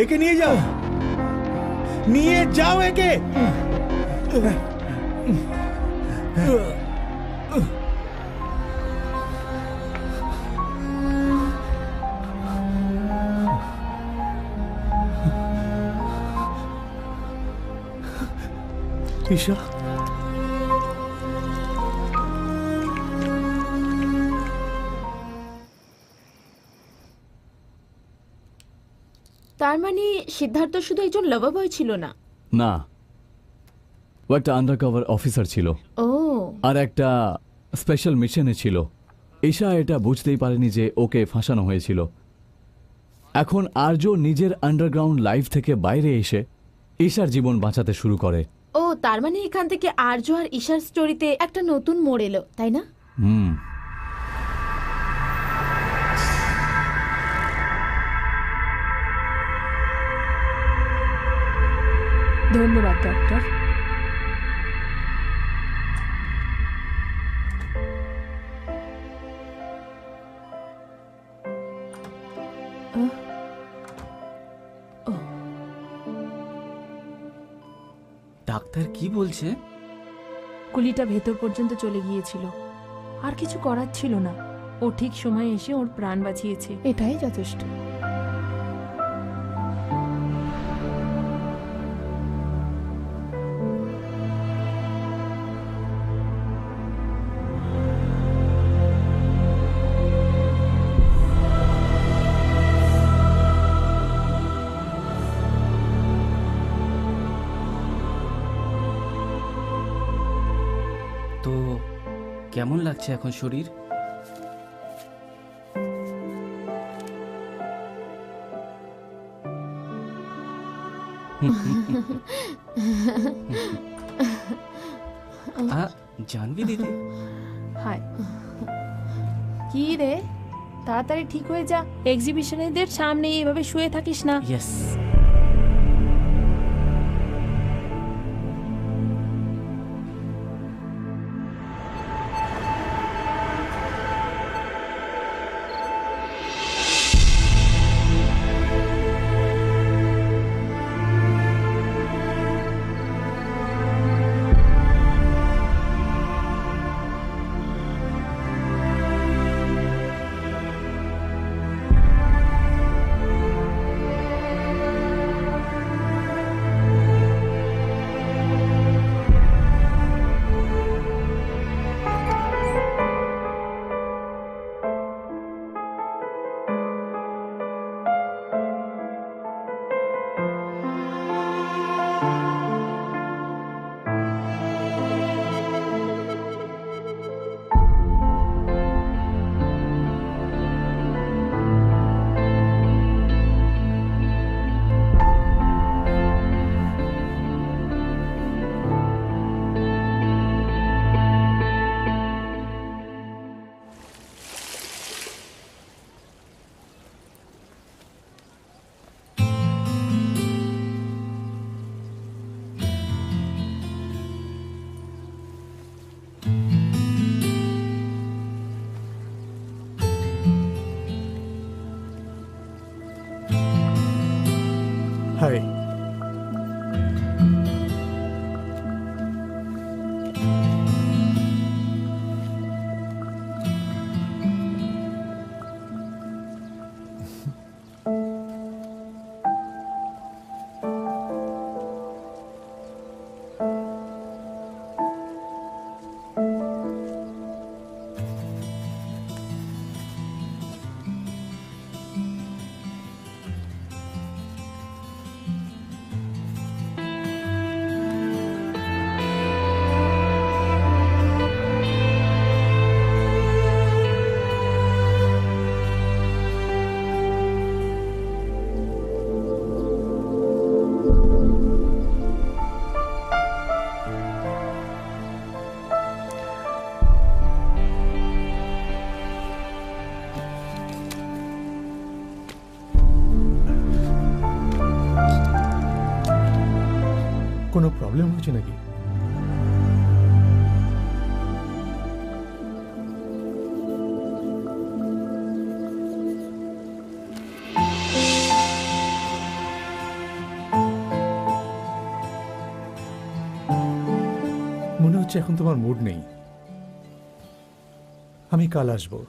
একে নিয়ে যাও, নিয়ে যাও একে। ঈশা, তার মানে সিদ্ধার্থ শুধু একজন লাভার বয় ছিল না? না, ও একটা আন্ডারকভার অফিসার ছিল, ও আর একটা স্পেশাল মিশনে ছিল। ঈশা এটা বুঝতেই পারেনি যে ওকে ফাঁসানো হয়েছিল। এখন আর্য নিজের আন্ডারগ্রাউন্ড লাইফ থেকে বাইরে এসে ঈশার জীবন বাঁচাতে শুরু করে। ও তার মানে এখান থেকে আর্য আর ঈশার স্টোরিতে একটা নতুন মোড় এলো, তাই না? ধন্যবাদ ডক্টর। ডাক্তার কি বলছে? কুলিটা ভেতর পর্যন্ত চলে গিয়েছিল, আর কিছু করার ছিল না। ও ঠিক সময়ে এসে ওর প্রাণ বাঁচিয়েছে, এটাই যথেষ্ট। তো কেমন লাগছে এখন শরীর? জানবি দিদি? হায়, কি রে, তাড়াতাড়ি ঠিক হয়ে যা। এক্সিবিশনেদের সামনে এভাবে শুয়ে থাকিস না। ইয়েস। হাই, কোনো প্রবলেম হয়েছে নাকি? মনে হচ্ছে এখন তোমার মুড নেই। আমি কাল আসবো।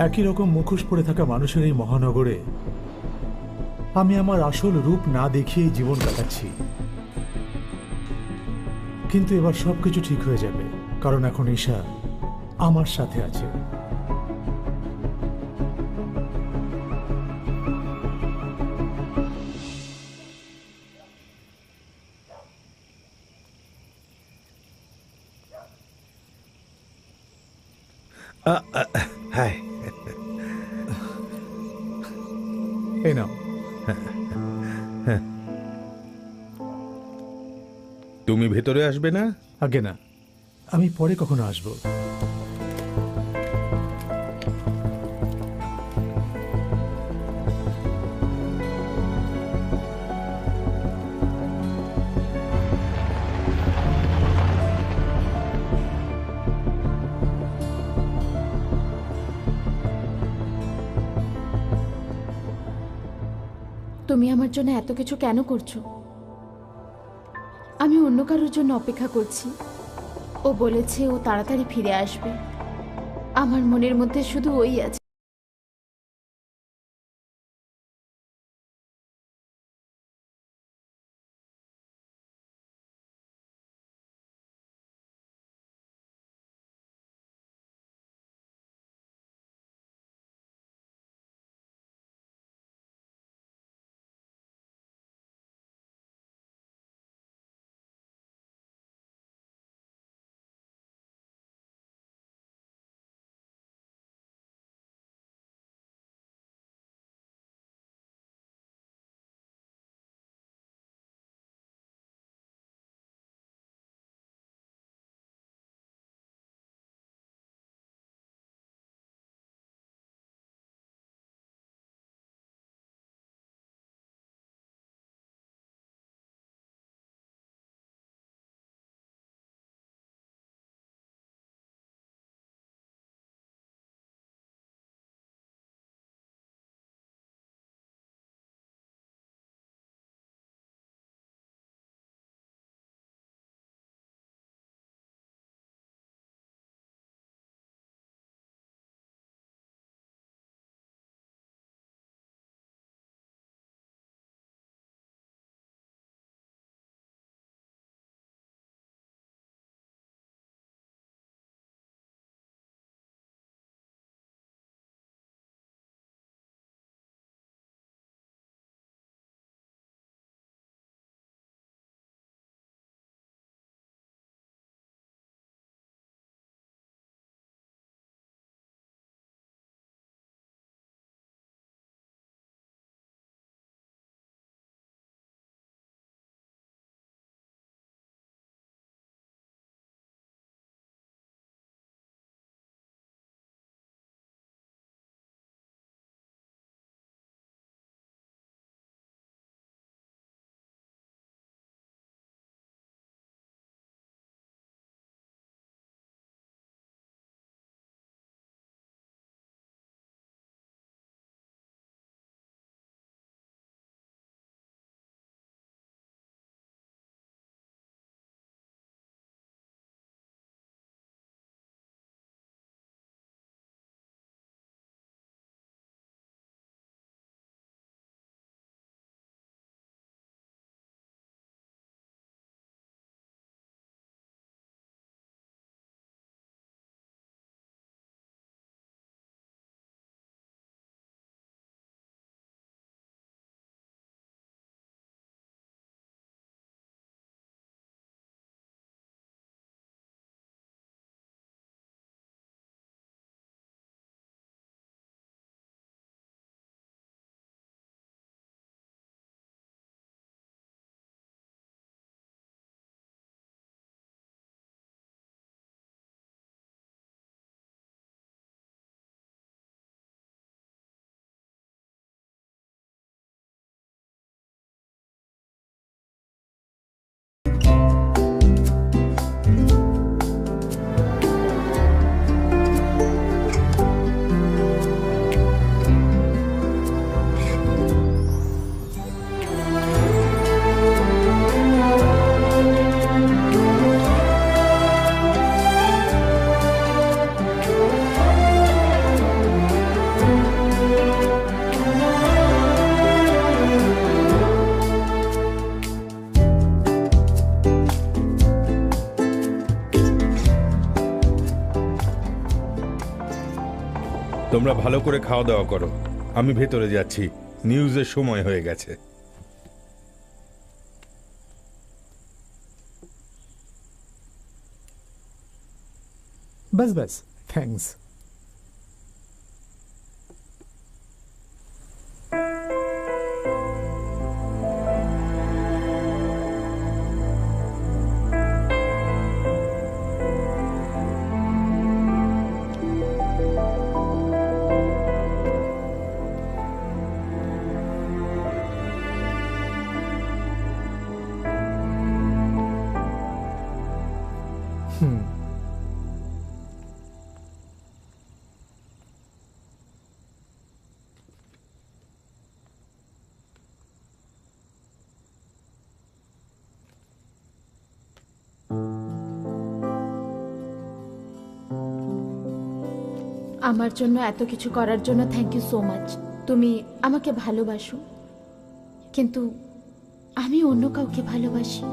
একই রকম মুখোশ পরে থাকা মানুষের এই মহানগরে আমি আমার আসল রূপ না দেখিয়েই জীবন কাটাচ্ছি। কিন্তু এবার সবকিছু ঠিক হয়ে যাবে, কারণ এখন ঈশা আমার সাথে আছে। হাই, এই নাও। তুমি ভেতরে আসবে না? আগে না, আমি পরে কখনো আসবো। তুমি আমার জন্য এত কিছু কেন করছো? আমি অন্য কারোর জন্য অপেক্ষা করছি। ও বলেছে ও তাড়াতাড়ি ফিরে আসবে। আমার মনের মধ্যে শুধু ওই আছে। তোমরা ভালো করে খাওয়া দাওয়া করো, আমি ভেতরে যাচ্ছি, নিউজের সময় হয়ে গেছে। ব্যাস ব্যাস, থ্যাঙ্কস। আমার জন্য এত কিছু করার জন্য থ্যাংক ইউ সো মাচ। তুমি আমাকে ভালোবাসো, কিন্তু আমি অন্য কাউকে ভালোবাসি।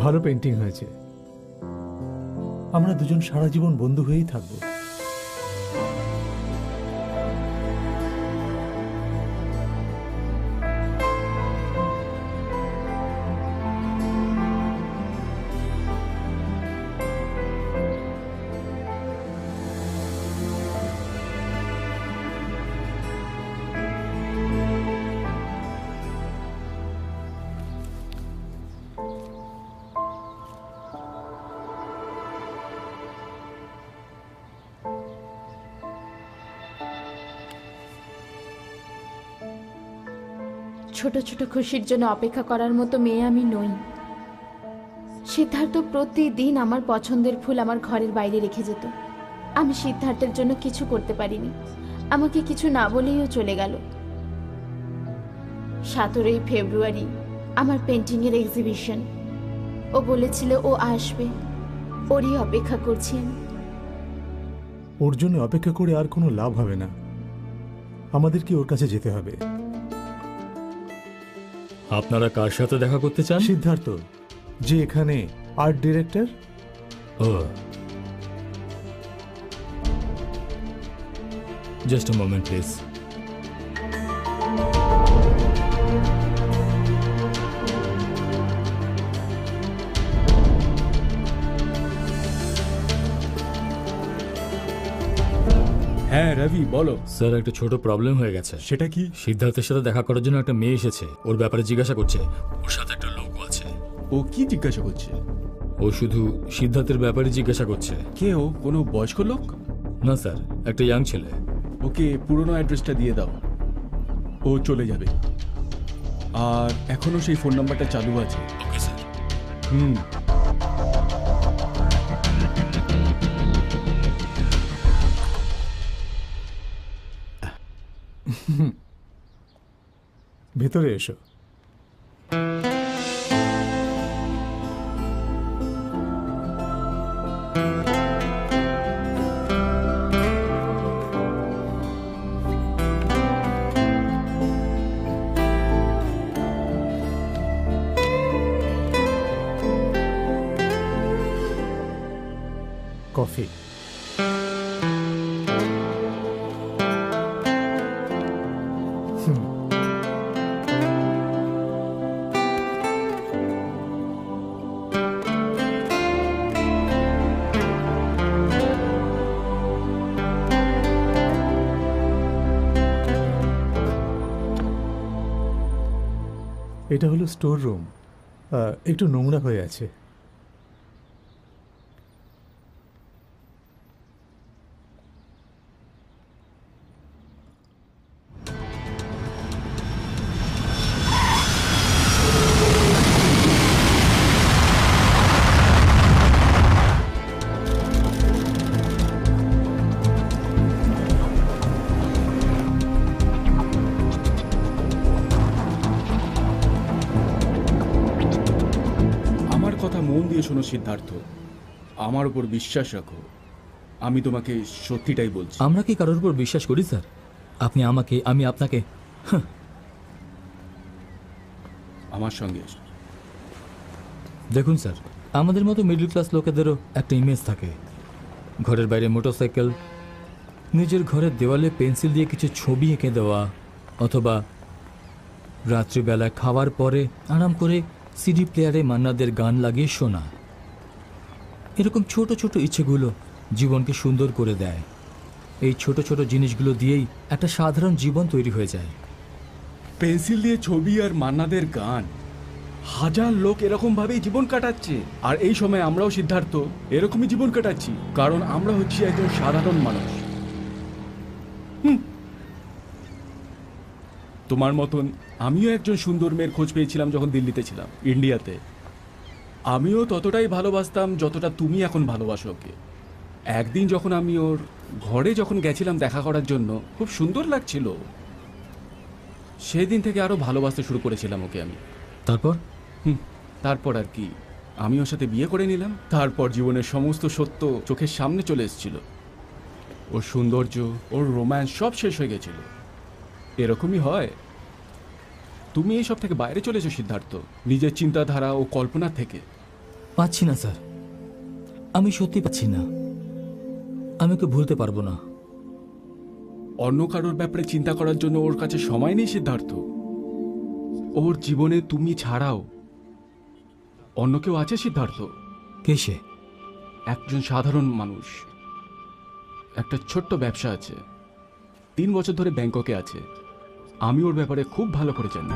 ভালো পেন্টিং হয়েছে। আমরা দুজন সারা জীবন বন্ধু হয়েই থাকবো। ছোট ছোট খুশির জন্য অপেক্ষা করার মতো মেয়ে আমি নই। সিদ্ধার্থ প্রতিদিন আমার পছন্দের ফুল আমার ঘরের বাইরে রেখে যেত। আমি সিদ্ধার্থের জন্য কিছু করতে পারিনি, আমাকে কিছু না বলেইও চলে গেল। 17ই ফেব্রুয়ারি আমার পেন্টিংয়ের এক্সিবিশন। ও বলেছিল ও আসবে, ওরই অপেক্ষা করছি আমি। ওর জন্য অপেক্ষা করে আর কোনো লাভ হবে না, আমাদেরকে ওর কাছে যেতে হবে। আপনারা কার সাথে দেখা করতে চান? সিদ্ধার্থ, যে এখানে আর্ট ডিরেক্টর। ও, জাস্ট আ মোমেন্ট প্লিজ। হ্যাঁ রবি বলো। স্যার, একটা ছোট প্রবলেম হয়ে গেছে। সেটা কি? সিদ্ধার্থের সাথে দেখা করার জন্য একটা মেয়ে এসেছে, ওর ব্যাপারে জিজ্ঞাসা করছে। ওর সাথে একটা লোক আছে। ও কি জিজ্ঞাসা করছে? ও শুধু সিদ্ধার্থের ব্যাপারে জিজ্ঞাসা করছে। কে ও? কোনো বয়স্ক লোক? না স্যার, একটা ইয়াং ছেলে। ওকে পুরনো অ্যাড্রেসটা দিয়ে দাও, ও চলে যাবে। আর এখনো সেই ফোন নাম্বারটা চালু আছে। Okay sir. ভেতরে এসো। কফি। এটা হলো স্টোর রুম, একটু নোংরা হয়ে আছে। মন দিয়ে শোনো সিদ্ধার্থ, আমার উপর বিশ্বাস রাখো, আমি তোমাকে সত্যিটাই বলছি। আমরা কি কারোর উপর বিশ্বাস করি স্যার? আপনি আমাকে, আমি আপনাকে। আমার সঙ্গে এসো। দেখুন স্যার, আমাদের মতো মিডল ক্লাস লোকেদেরও একটা ইমেজ থাকে। ঘরের বাইরে মোটরসাইকেল, নিজের ঘরের দেওয়ালে পেন্সিল দিয়ে কিছু ছবি এঁকে দেওয়া, অথবা রাত্রিবেলা খাওয়ার পরে আরাম করে সিডি প্লেয়ারে মান্নাদের গান লাগিয়ে শোনা। এরকম ছোট ছোট ইচ্ছেগুলো জীবনকে সুন্দর করে দেয়। এই ছোট ছোট জিনিসগুলো দিয়েই একটা সাধারণ জীবন তৈরি হয়ে যায়। পেন্সিল দিয়ে ছবি আর মান্নাদের গান, হাজার লোক এরকম ভাবেই জীবন কাটাচ্ছে। আর এই সময় আমরাও সিদ্ধার্থ এরকমই জীবন কাটাচ্ছি, কারণ আমরা হচ্ছি একজন সাধারণ মানুষ। তোমার মতন আমিও একজন সুন্দর মেয়ের খোঁজ পেয়েছিলাম যখন দিল্লিতে ছিলাম, ইন্ডিয়াতে। আমিও ততটাই ভালোবাসতাম যতটা তুমি এখন ভালোবাসো ওকে। একদিন যখন আমি ওর ঘরে যখন গেছিলাম দেখা করার জন্য, খুব সুন্দর লাগছিল। সেই দিন থেকে আরো ভালোবাসতে শুরু করেছিলাম ওকে আমি। তারপর আর কি, আমি ওর সাথে বিয়ে করে নিলাম। তারপর জীবনের সমস্ত সত্য চোখের সামনে চলে এসেছিল। ওর সৌন্দর্য, ওর রোম্যান্স সব শেষ হয়ে গেছিল। এরকমই হয়। তুমি এইসব থেকে বাইরে চলেছো সিদ্ধার্থ, নিজের চিন্তাধারা ও কল্পনা থেকে। পাচ্ছি না স্যার, আমি সত্যি পাচ্ছি না। আমি ওকে ভুলতে পারবো না। অন্য কারোর ব্যাপারে চিন্তা করার জন্য ওর কাছে সময় নেই সিদ্ধার্থ। ওর জীবনে তুমি ছাড়াও অন্য কেউ আছে সিদ্ধার্থ। কে সে? একজন সাধারণ মানুষ, একটা ছোট্ট ব্যবসা আছে, 3 বছর ধরে ব্যাংককে আছে। আমি ওর ব্যাপারে খুব ভালো করে জানি।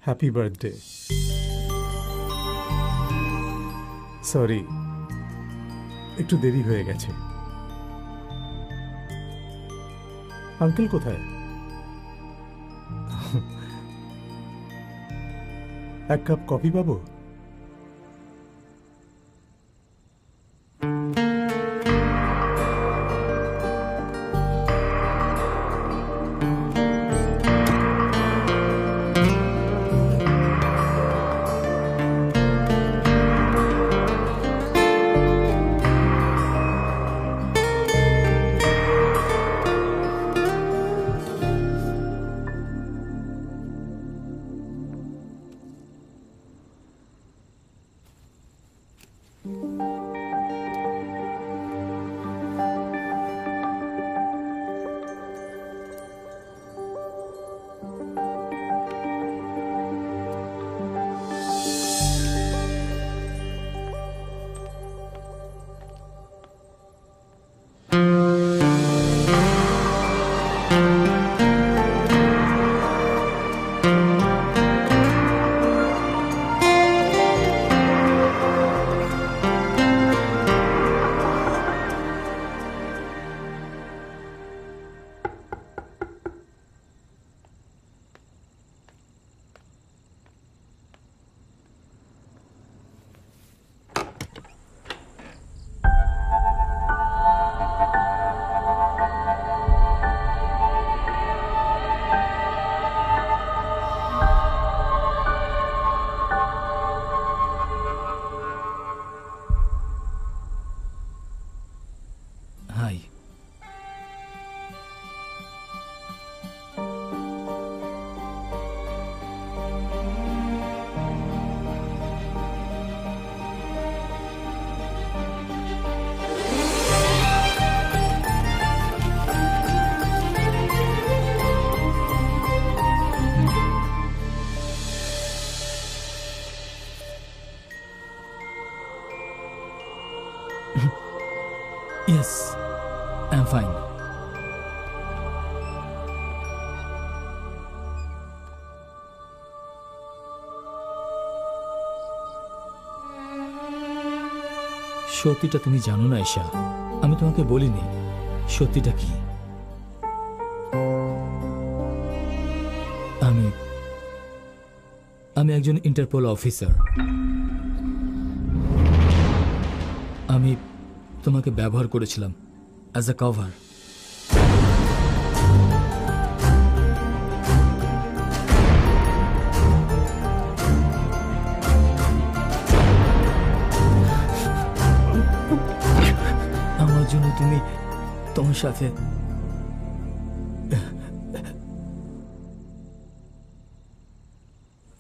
Happy birthday. সরি, একটু দেরি হয়ে গেছে। আঙ্কেল কোথায়? এক কাপ কফি পাবো? Yes, I am fine. সত্যিটা তুমি জানো না ঈশা, আমি তোমাকে বলিনি সত্যিটা কি। আমি একজন ইন্টারপোল অফিসার। আমি তোমাকে ব্যবহার করেছিলাম অ্যাজ আ কভার। আমার জন্য তুমি তোমার সাথে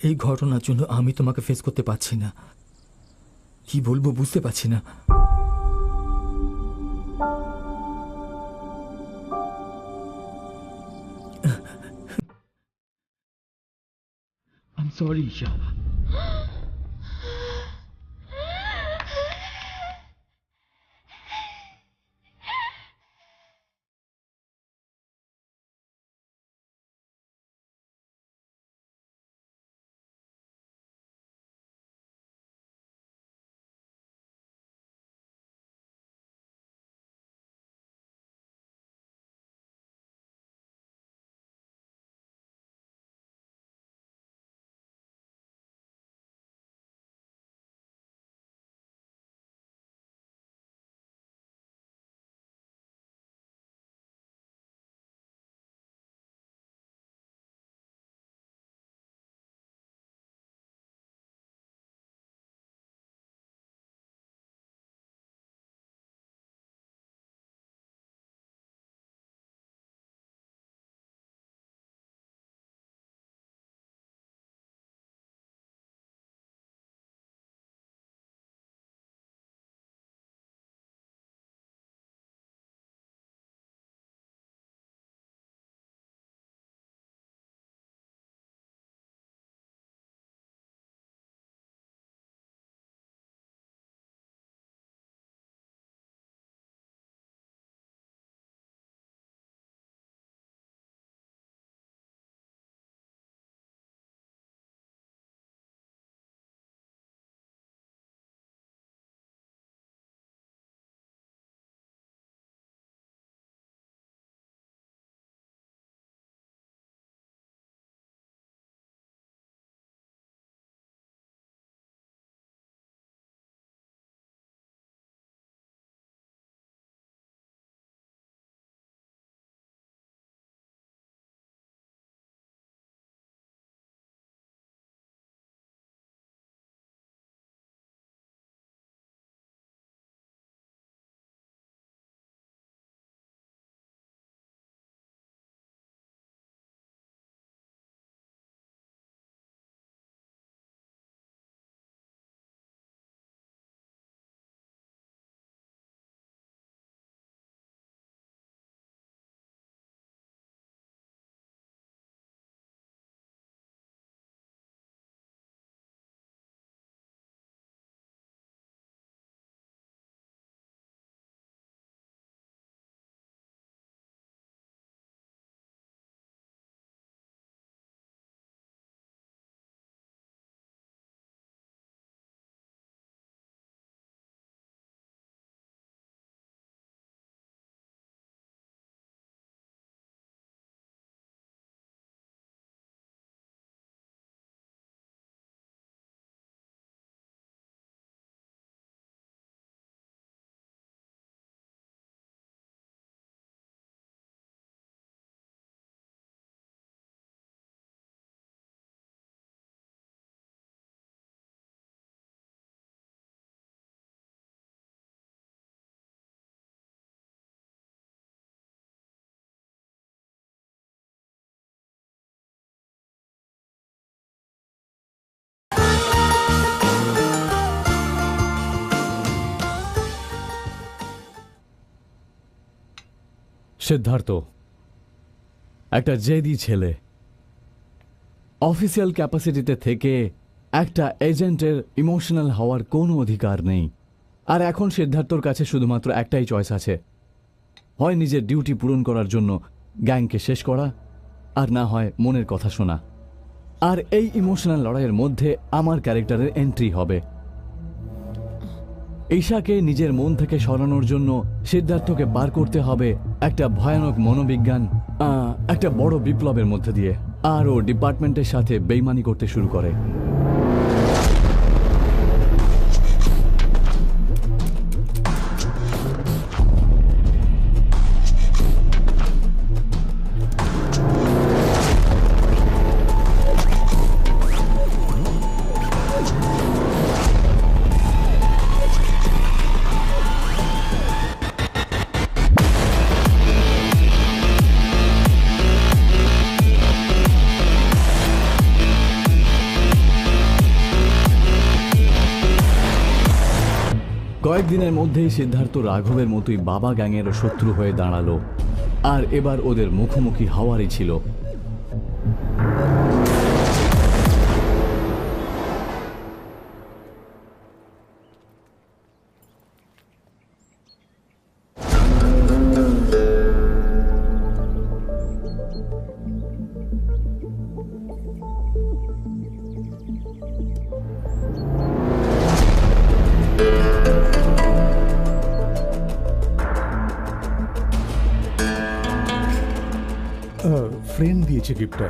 এই ঘটনার জন্য আমি তোমাকে ফেস করতে পারছি না। কি বলবো বুঝতে পারছি না। I'm sorry, Isha. সিদ্ধার্থ একটা জেদি ছেলে। অফিসিয়াল ক্যাপাসিটিতে থেকে একটা এজেন্টের ইমোশনাল হওয়ার কোনো অধিকার নেই। আর এখন সিদ্ধার্থর কাছে শুধুমাত্র একটাই চয়েস আছে, হয় নিজের ডিউটি পূরণ করার জন্য গ্যাংকে শেষ করা, আর না হয় মনের কথা শোনা। আর এই ইমোশনাল লড়াইয়ের মধ্যে আমার ক্যারেক্টারের এন্ট্রি হবে। ঈশাকে নিজের মন থেকে সরানোর জন্য সিদ্ধার্থকে পার করতে হবে একটা ভয়ানক মনোবিজ্ঞান, একটা বড় বিপ্লবের মধ্যে দিয়ে। আর ও ডিপার্টমেন্টের সাথে বেইমানি করতে শুরু করে। কয়েকদিনের মধ্যেই সিদ্ধার্থ রাঘবের মতোই বাবা গ্যাংয়েরও শত্রু হয়ে দাঁড়ালো, আর এবার ওদের মুখোমুখি হওয়ারই ছিল। ফ্রেন্ড দিয়েছে গিফটটা।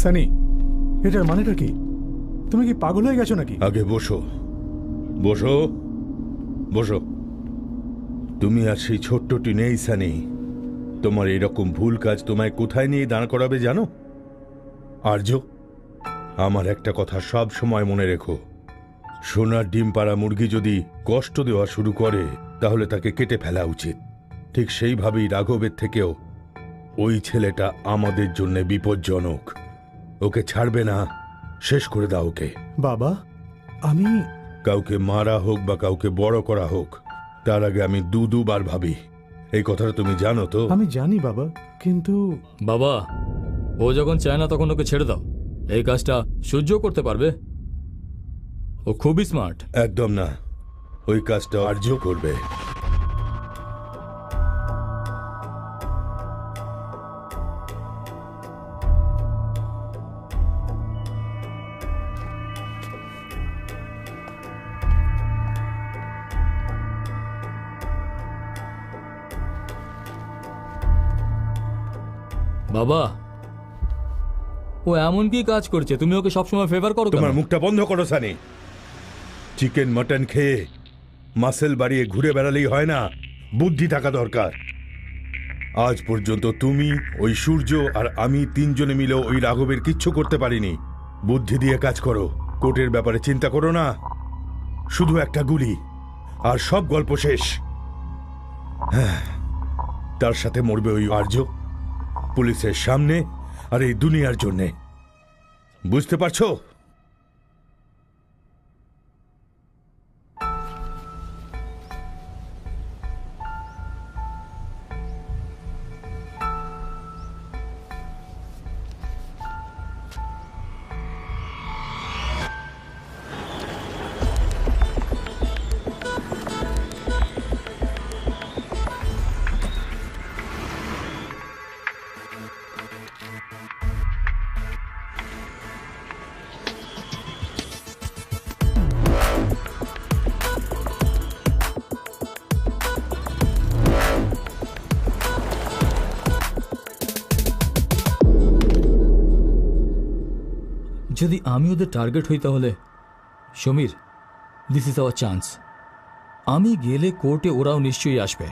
সানি, এটার মানেটা কি? তুমি কি পাগল হয়ে গেছো নাকি? আগে বসো বসো বসো। তুমি আর সেই ছোট্টটি নেই সানি। তোমার এরকম ভুল কাজ তোমায় কোথায় নিয়ে দাঁড় করাবে জানো? আর্য, আমার একটা কথা সব সময় মনে রেখো, সোনার ডিম পাড়া মুরগি যদি কষ্ট দেওয়া শুরু করে তাহলে তাকে কেটে ফেলা উচিত। ঠিক সেইভাবেই রাঘবের থেকেও ওই ছেলেটা আমাদের জন্য বিপজ্জনক। ওকে ছাড়বে না, শেষ করে দাও ওকে। বাবা, আমি কাউকে মারা হোক বা কাউকে বড় করা হোক, তার আগে আমি দুবার ভাবি। এই কথাটা তুমি জানো তো? আমি জানি বাবা, কিন্তু বাবা, ও যখন চায় না তখন ওকে ছেড়ে দাও। এই কাজটা সহ্য করতে পারবে। ও খুবই স্মার্ট। একদম না, ওই কাজটা আর্য করবে। বাবা, ও এমন কি কাজ করছে তুমি ওকে সবসময় ফেভার করো? তোমার মুখটা বন্ধ করো সানি। চিকেন মটন খেয়ে মাসেল বাড়িয়ে ঘুরে বেড়ালেই হয় না, বুদ্ধি থাকা দরকার। আজ পর্যন্ত তুমি, ওই সূর্য আর আমি তিনজনে মিলেও ওই রাঘবের কিচ্ছু করতে পারিনি। বুদ্ধি দিয়ে কাজ করো। কোর্টের ব্যাপারে চিন্তা করো না। শুধু একটা গুলি আর সব গল্প শেষ। হ্যাঁ, তার সাথে মরবে ওই আর্য, পুলিশের সামনে আর এই দুনিয়ার জন্যে। বুঝতে পারছো? যদি আমি ওদের টার্গেট হই তাহলে Samir, this is our chance. আমি গেলে কোর্টে ওরাও নিশ্চয়ই আসবে।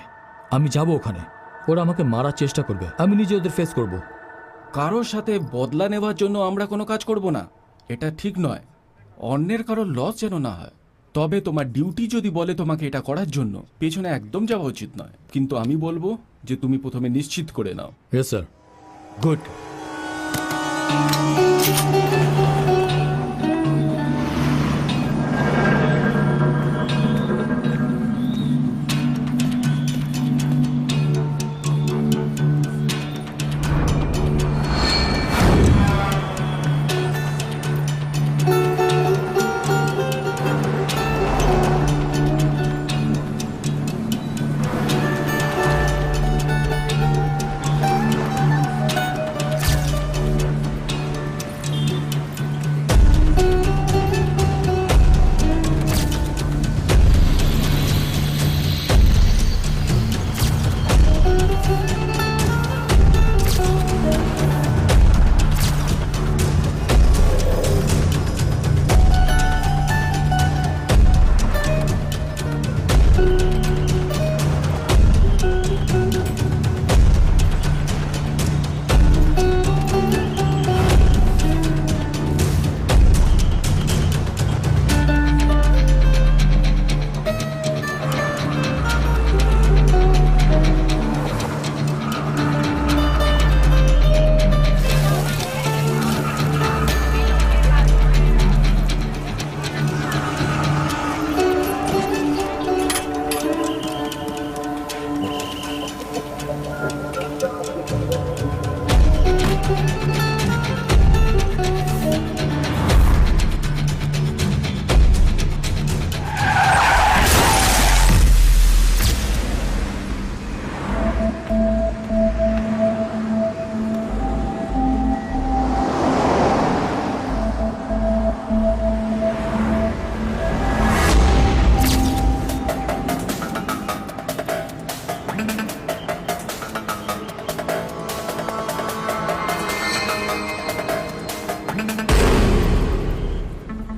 আমি যাব ওখানে, ওরা আমাকে মারার চেষ্টা করবে, আমি নিজে ওদের ফেস করব। কারোর সাথে বদলা নেওয়ার জন্য আমরা কোনো কাজ করব না, এটা ঠিক নয়। অন্যের কারোর লস যেন না হয়। তবে তোমার ডিউটি যদি বলে তোমাকে এটা করার জন্য, পেছনে একদম যাওয়া উচিত নয়। কিন্তু আমি বলবো যে তুমি প্রথমে নিশ্চিত করে নাও। Yes sir. Good.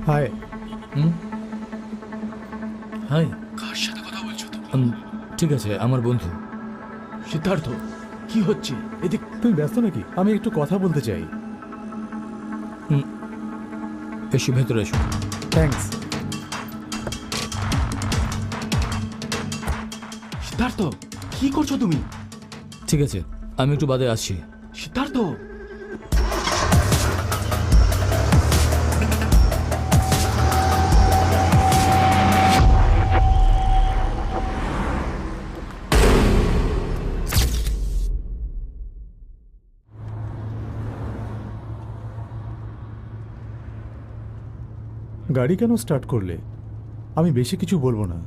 Hi. Hi. কার সাথে কথা বলছো তুমি? ঠিক আছে, আমার বন্ধু। সিদ্ধার্থ, কি হচ্ছে এদিক? তুমি ব্যস্ত নাকি? আমি একটু কথা বলতে চাই। এসো, ভেতরে এসো। থ্যাঙ্কস। সিদ্ধার্থ, কি করছো তুমি? ঠিক আছে, আমি একটু বাদে আসছি। সিদ্ধার্থ, গাড়ি কেন স্টার্ট করলে? আমি বেশি কিছু বলবো না,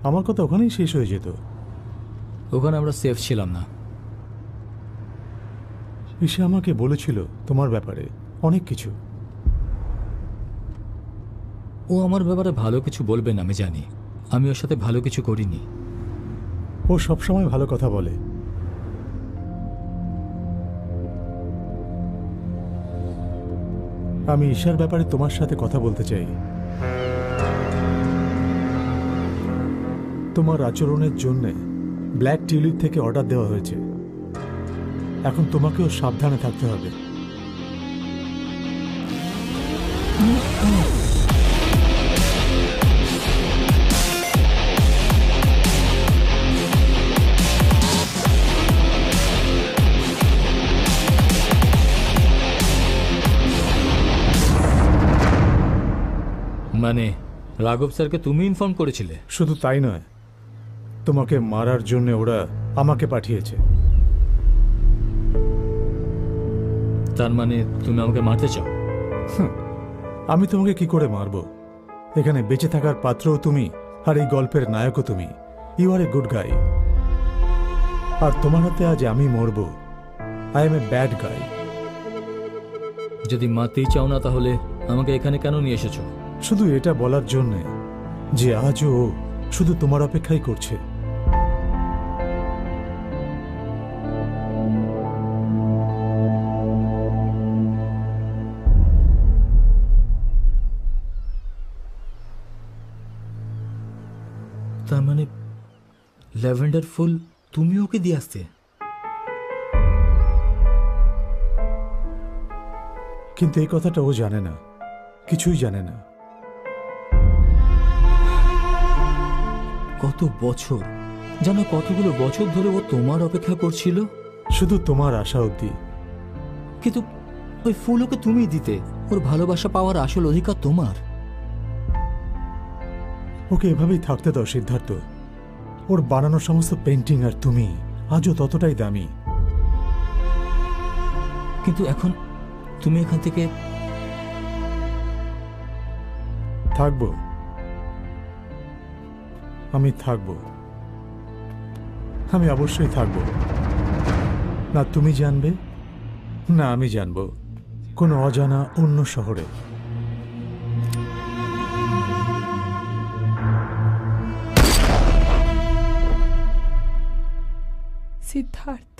আমার কথা ওখানেই শেষ হয়ে যেত। ওখানে আমরা সেফ ছিলাম না। ঈশা আমাকে বলেছিল তোমার ব্যাপারে অনেক কিছু। ও আমার ব্যাপারে ভালো কিছু বলবেন আমি জানি, আমি ওর সাথে ভালো কিছু করিনি। ও সবসময় ভালো কথা বলে। আমি ঈশার ব্যাপারে তোমার সাথে কথা বলতে চাই। তোমার আচরণের জন্য ব্ল্যাক টিউলিপ থেকে অর্ডার দেওয়া হয়েছে। এখন তোমাকেও সাবধানে থাকতে হবে। মানে রাঘব স্যারকে তুমি ইনফর্ম করেছিলে? শুধু তাই নয়, তোমাকে মারার জন্য ওরা আমাকে পাঠিয়েছে। তার মানে তুমি আমাকে মারতে চাও? আমি তোমাকে কি করে মারব? এখানে বেঁচে থাকার পাত্রও তুমি, আর এই গল্পের নায়কও তুমি। You R a good guy, আর তোমার হাতে আজ আমি মরব। আই এম এ ব্যাড গাই। যদি মারতেই চাও না, তাহলে আমাকে এখানে কেন নিয়ে এসেছো? শুধু এটা বলার জন্য যে আজও ও শুধু তোমার অপেক্ষাই করছে। তার মানে ল্যাভেন্ডার ফুল তুমি ওকে দিয়ে আসতে? কিন্তু এই কথাটা ও জানে না, কিছুই জানে না। কত বছর, জানো কতগুলো বছর ধরে ও তোমার অপেক্ষা করছিল? শুধু তোমার আশা অবধি। কিন্তু ওই ফুল ওকে তুমিই দিতে। ওর ভালোবাসা পাওয়ার আসল অধিকার তোমার। ওকে এভাবেই থাকতে দাও সিদ্ধার্থ। ওর বানানো সমস্ত পেন্টিং আর তুমি আজও ততটাই দামি। কিন্তু এখন তুমি এখান থেকে থাকবো, আমি থাকবো, আমি অবশ্যই থাকবো। না তুমি জানবে, না আমি জানবো, কোনো অজানা অন্য শহরে। সিদ্ধার্থ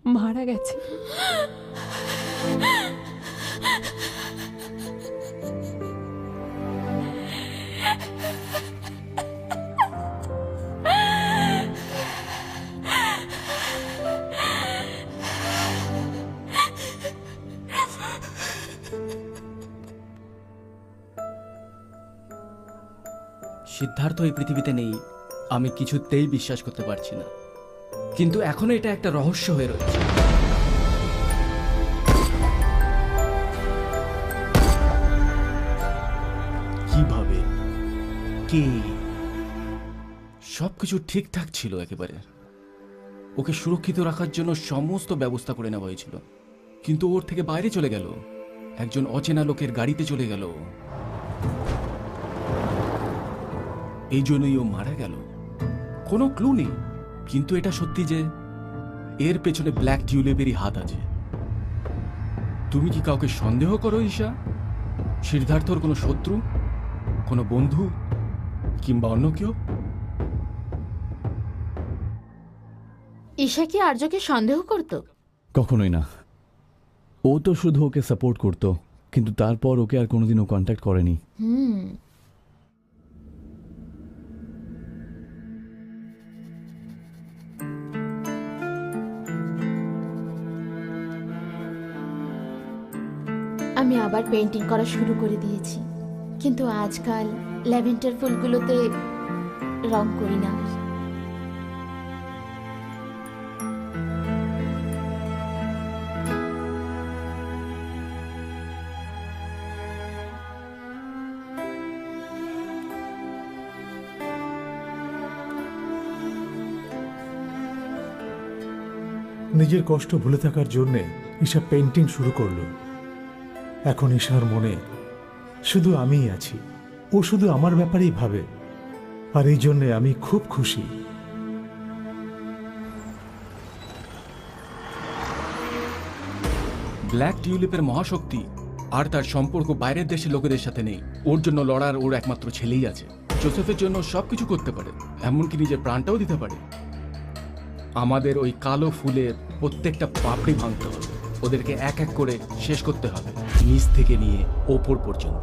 মারা গেছে। সিদ্ধার্থ এই পৃথিবীতে নেই, আমি কিছুতেই বিশ্বাস করতে পারছি না, কিন্তু এখনো এটা একটা রহস্য হয়ে রয়েছে। কিভাবে, কে? সবকিছু ঠিকঠাক ছিল একেবারে। ওকে সুরক্ষিত রাখার জন্য সমস্ত ব্যবস্থা করে নেওয়া হয়েছিল, কিন্তু ওর থেকে বাইরে চলে গেল, একজন অচেনা লোকের গাড়িতে চলে গেল। এই জন্যই ও মারা গেল। কোনো ক্লু নেই, কিন্তু এটা সত্যি যে এর পেছনে ব্ল্যাক টিউলিপেরই হাত আছে। তুমি কি কাউকে সন্দেহ করো ঈশা? সিদ্ধার্থর কোনো শত্রু, কোনো বন্ধু, কিংবা অন্য কেউ? ঈশা কি আর্যকে সন্দেহ করত? কখনোই না। ও তো শুধু ওকে সাপোর্ট করতো, কিন্তু তারপর ওকে আর কোনোদিনও কন্ট্যাক্ট করেনি। আমি আবার পেন্টিং করা শুরু করে দিয়েছি, কিন্তু আজকাল ল্যাভেন্ডার ফুলগুলোতে রং করি না। নিজের কষ্ট ভুলে থাকার জন্যে ঈশা পেন্টিং শুরু করলো। এখন ঈশার মনে শুধু আমিই আছি, ও শুধু আমার ব্যাপারেই ভাবে, আর এই জন্যে আমি খুব খুশি। ব্ল্যাক টিউলিপের মহাশক্তি আর তার সম্পর্ক বাইরের দেশের লোকেদের সাথে নেই। ওর জন্য লড়ার ওর একমাত্র ছেলেই আছে। জোসেফের জন্য সবকিছু করতে পারে, এমনকি নিজের প্রাণটাও দিতে পারে। আমাদের ওই কালো ফুলের প্রত্যেকটা পাপড়ি ভাঙতে হবে, ওদেরকে এক এক করে শেষ করতে হবে, নিচ থেকে নিয়ে ওপর পর্যন্ত।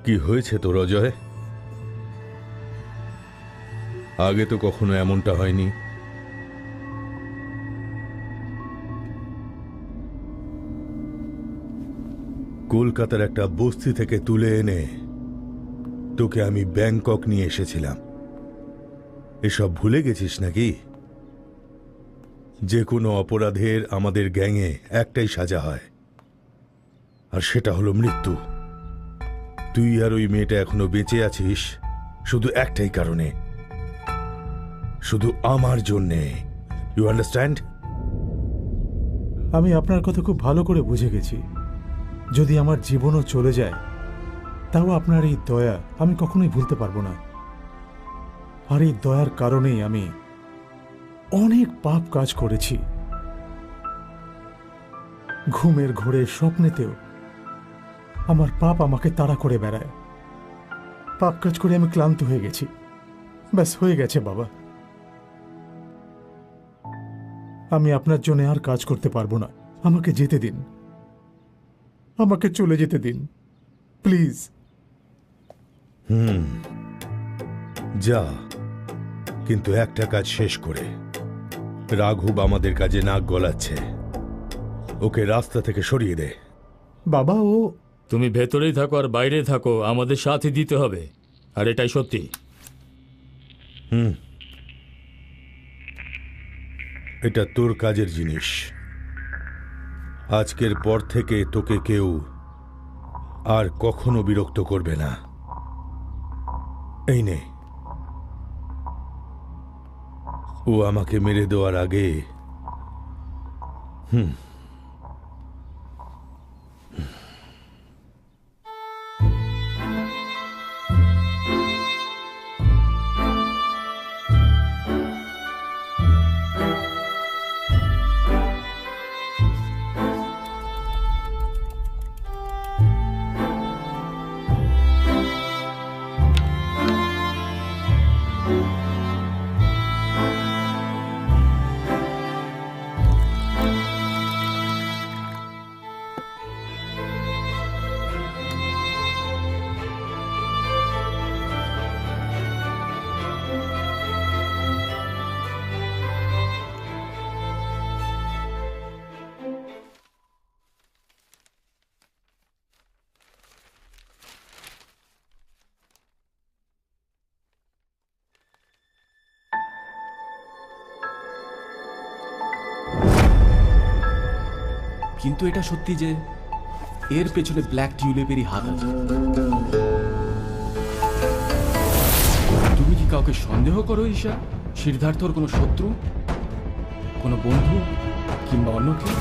কি হয়েছে তোর অজয়? আগে তো কখনো এমনটা হয়নি। কলকাতার একটা বস্তি থেকে তুলে এনে তোকে আমি ব্যাংকক নিয়ে এসেছিলাম। এসব ভুলে গেছিস নাকি? যে কোনো অপরাধের আমাদের গ্যাংয়ে একটাই সাজা হয়, আর সেটা হলো মৃত্যু। তুই আর ওই মেয়েটা এখনো বেঁচে আছিস শুধু একটাই কারণে, শুধু আমার জন্যে। You understand? আমি আপনার কথা খুব ভালো করে বুঝে গেছি। যদি আমার জীবনও চলে যায়, তাও আপনার এই দয়া আমি কখনোই ভুলতে পারবো না। আর এই দয়ার কারণেই আমি অনেক পাপ কাজ করেছি। ঘুমের ঘোরে স্বপ্নেতেও আমার পাপ আমাকে তাড়া করে বেড়ায়। পাপ কাজ করে আমি ক্লান্ত হয়ে গেছি। ব্যাস, হয়ে গেছে বাবা। আমি আপনার জন্য আর কাজ করতে পারবো না। আমাকে যেতে দিন, আমাকে চলে যেতে দিন, প্লিজ। যা, কিন্তু একটা কাজ শেষ করে। রাঘব আমাদের কাজে নাক গলাচ্ছে, ওকে রাস্তা থেকে সরিয়ে দে। বাবা, ও তুমি ভেতরেই থাকো আর বাইরে থাকো, আমাদের সাথে দিতে হবে, আর এটাই সত্যি। এটা তোর কাজের জিনিস। আজকের পর থেকে তোকে কেউ আর কখনো বিরক্ত করবে না। এই নে, ও আমাকে মেরে দেওয়ার আগে কিন্তু এটা সত্যি যে এর পেছনে ব্ল্যাক টিউলিপেরই হাত আছে। তুমি কি কাউকে সন্দেহ করো ঈশা? সিদ্ধার্থর কোনো শত্রু, কোনো বন্ধু কিংবা অন্য কেউ?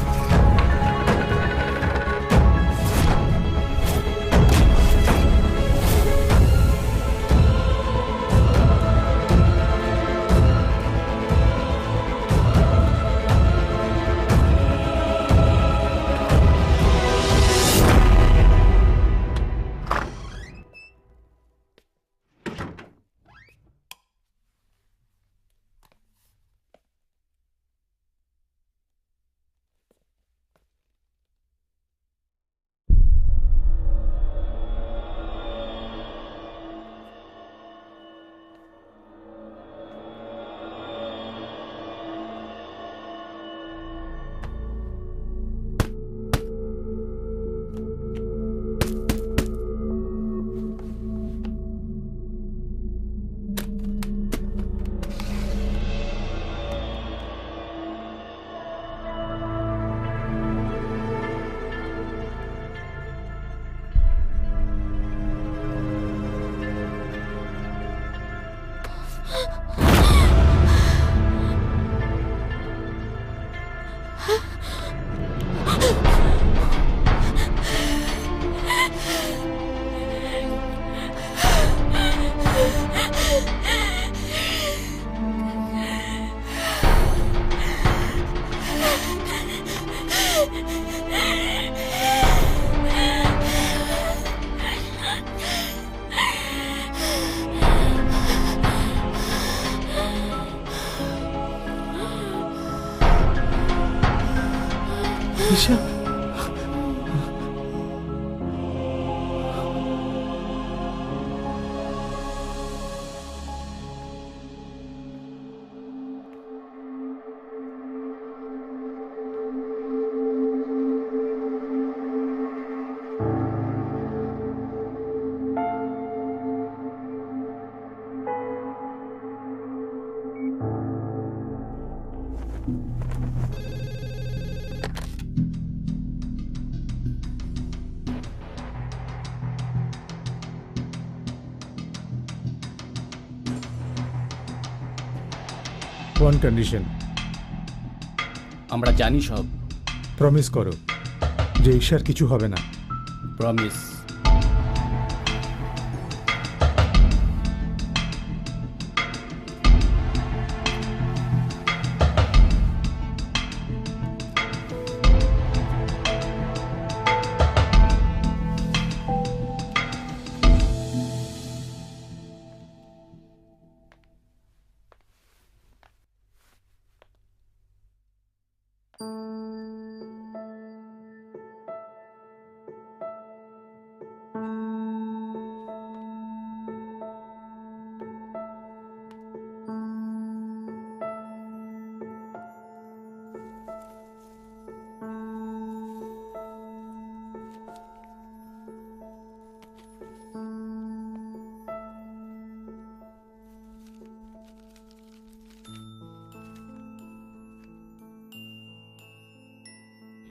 Isha, one condition. আমরা জানি সব। প্রমিস করো যে ঈশার কিছু হবে না। প্রমিস।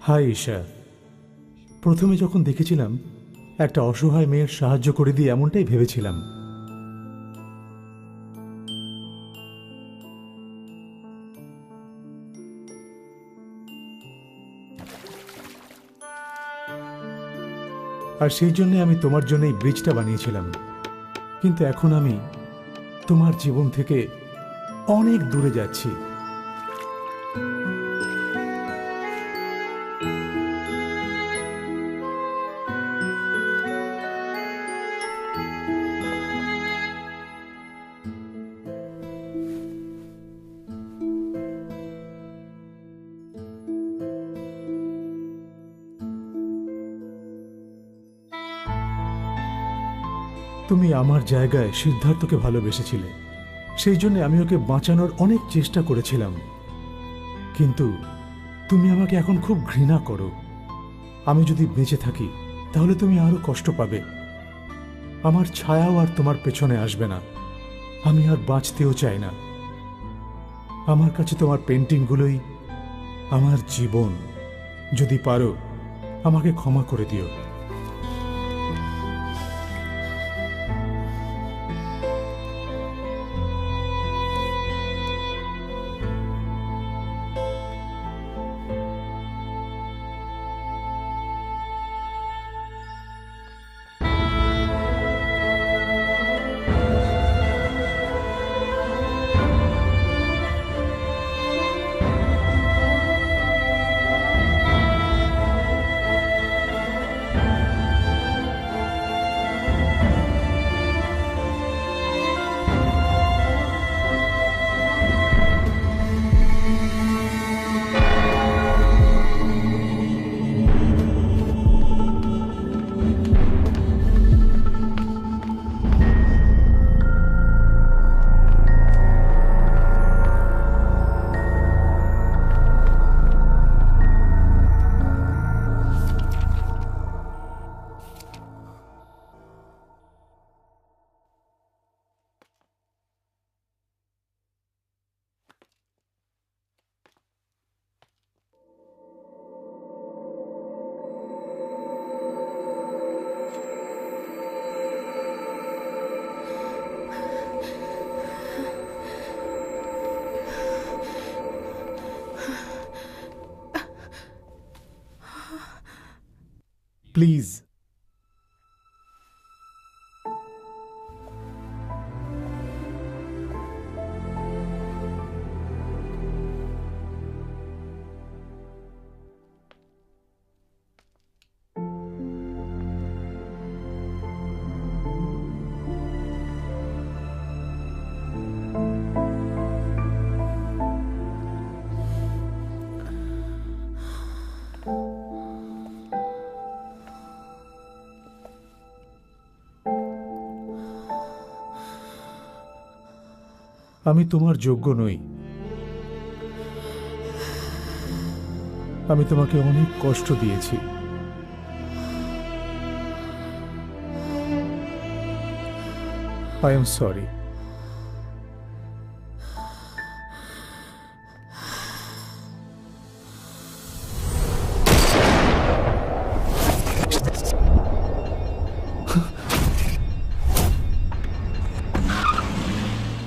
হাই ঈশা, প্রথমে যখন দেখেছিলাম একটা অসহায় মেয়ের সাহায্য করে দিয়ে এমনটাই ভেবেছিলাম। আর সেই জন্য আমি তোমার জন্য এই ব্রিজটা বানিয়েছিলাম। কিন্তু এখন আমি তোমার জীবন থেকে অনেক দূরে যাচ্ছি। তুমি আমার জায়গায় সিদ্ধার্থকে ভালোবেসেছিলে, সেই জন্য আমি ওকে বাঁচানোর অনেক চেষ্টা করেছিলাম। কিন্তু তুমি আমাকে এখন খুব ঘৃণা করো। আমি যদি বেঁচে থাকি তাহলে তুমি আরো কষ্ট পাবে। আমার ছায়াও আর তোমার পেছনে আসবে না। আমি আর বাঁচতেও চাই না। আমার কাছে তোমার পেন্টিংগুলোই আমার জীবন। যদি পারো আমাকে ক্ষমা করে দিও। প্লিজ। আমি তোমার যোগ্য নই। আমি তোমাকে অনেক কষ্ট দিয়েছি। I am sorry.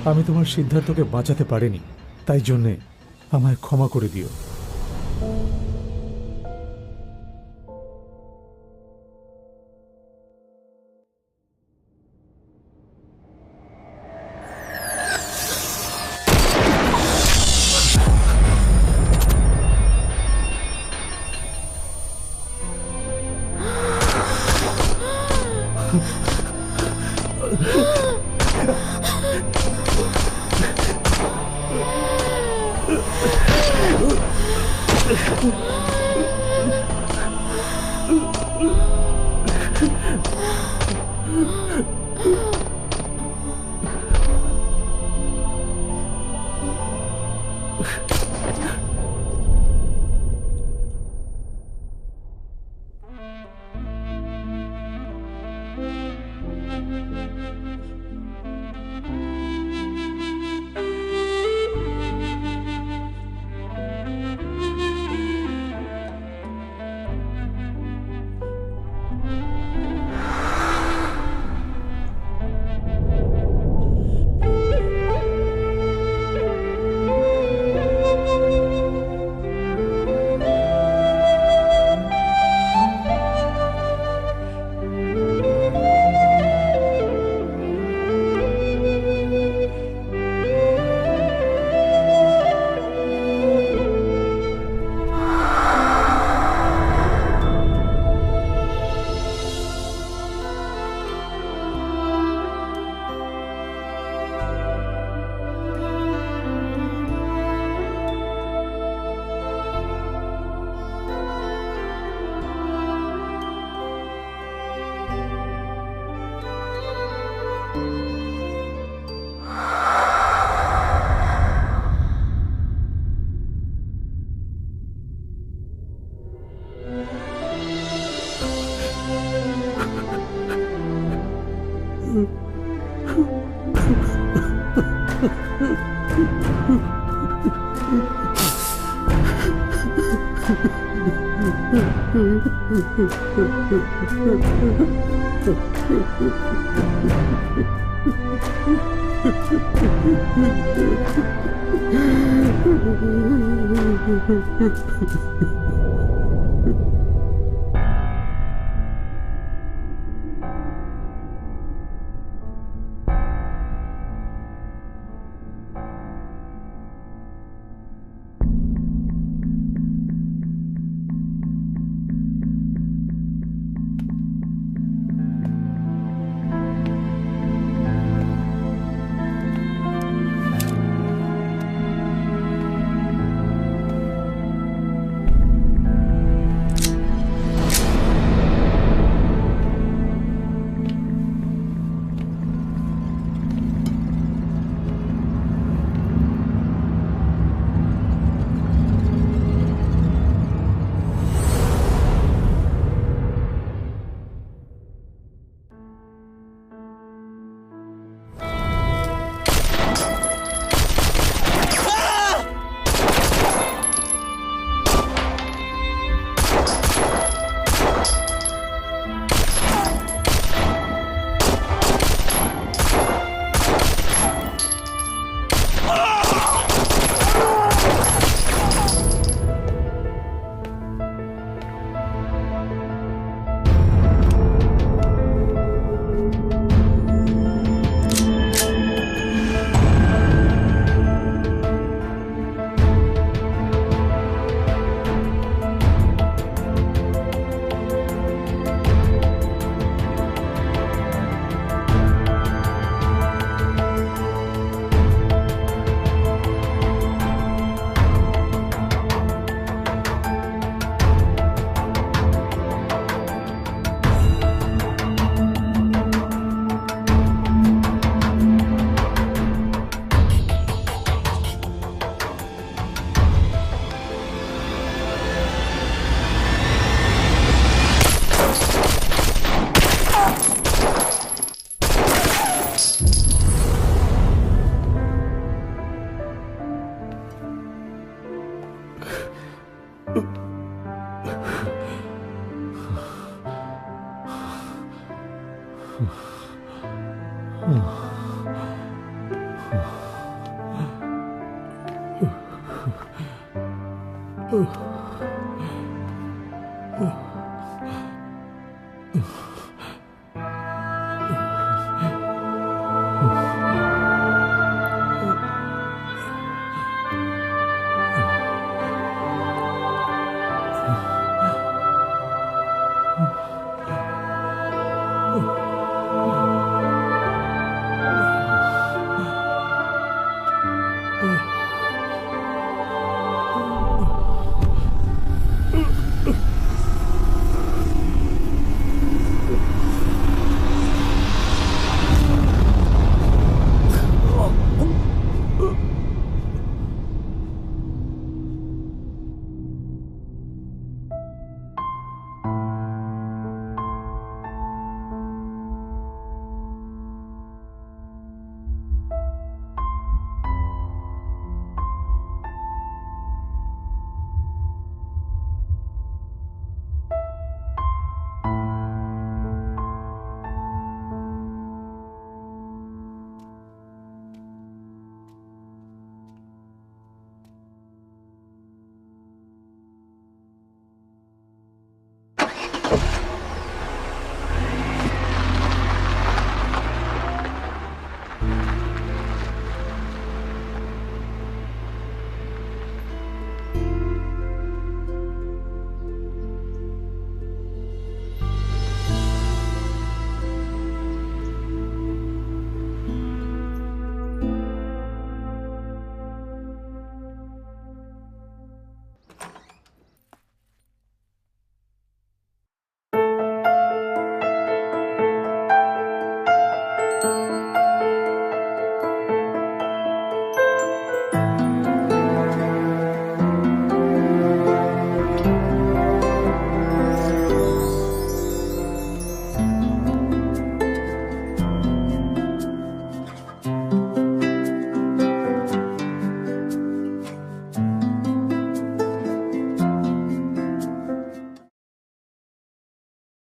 আমি তোমার সিদ্ধার্থকে বাঁচাতে পারিনি। তাই জন্যে আমায় ক্ষমা করে দিও।